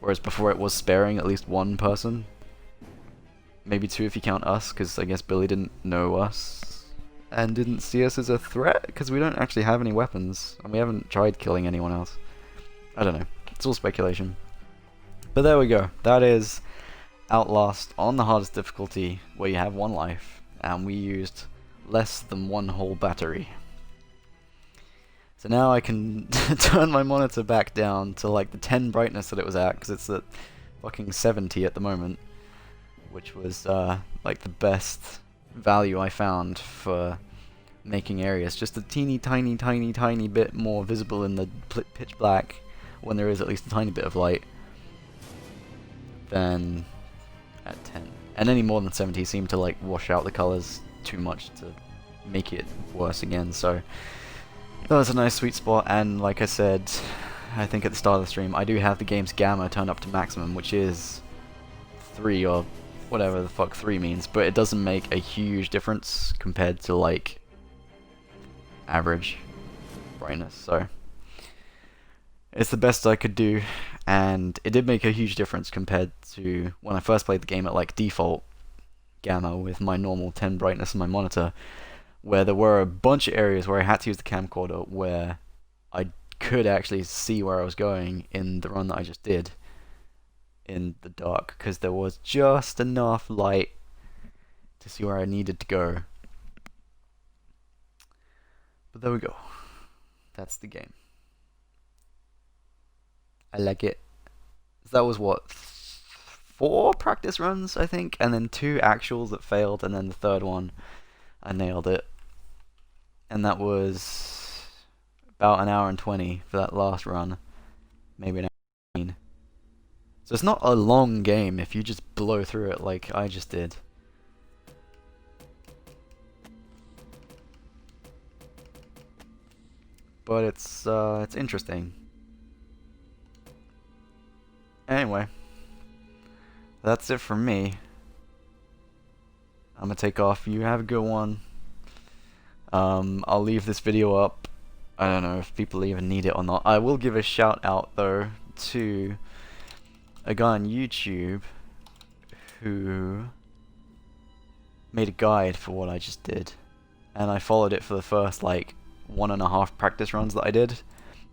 Whereas before it was sparing at least 1 person? Maybe 2 if you count us, because I guess Billy didn't know us and didn't see us as a threat, because we don't actually have any weapons and we haven't tried killing anyone else. I don't know. It's all speculation. But there we go. That is Outlast on the hardest difficulty, where you have 1 life, and we used less than 1 whole battery. So now I can turn my monitor back down to like the 10 brightness that it was at, because it's at fucking 70 at the moment, which was like the best value I found for making areas just a teeny tiny bit more visible in the pitch black when there is at least a tiny bit of light than at 10. And any more than 70 seemed to like wash out the colors too much to make it worse again, so that was a nice sweet spot. And like I said, I think at the start of the stream, I do have the game's gamma turned up to maximum, which is 3 or whatever the fuck 3 means, but it doesn't make a huge difference compared to like average brightness, so it's the best I could do. And it did make a huge difference compared to when I first played the game at like default gamma with my normal 10 brightness on my monitor, where there were a bunch of areas where I had to use the camcorder where I could actually see where I was going in the run that I just did in the dark, because there was just enough light to see where I needed to go. But there we go. That's the game. I like it. So that was what, 4 practice runs, I think, and then 2 actuals that failed, and then the 3rd one I nailed it. And that was about 1 hour and 20 for that last run, maybe an hour and 15. So it's not a long game if you just blow through it like I just did. But it's interesting. Anyway, that's it from me. I'm gonna take off. You have a good one. I'll leave this video up. I don't know if people even need it or not. I will give a shout out though to a guy on YouTube who made a guide for what I just did, and I followed it for the first like 1.5 practice runs that I did,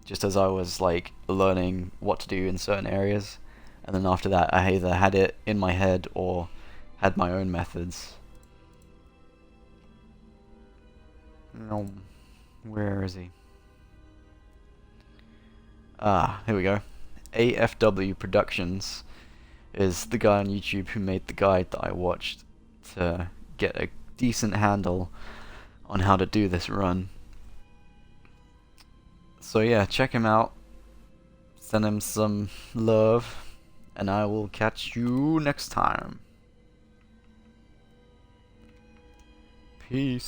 just as I was like learning what to do in certain areas, and then after that I either had it in my head or had my own methods. No, where is he? Ah, here we go. AFW Productions is the guy on YouTube who made the guide that I watched to get a decent handle on how to do this run. So yeah, check him out, send him some love, and I will catch you next time. Peace.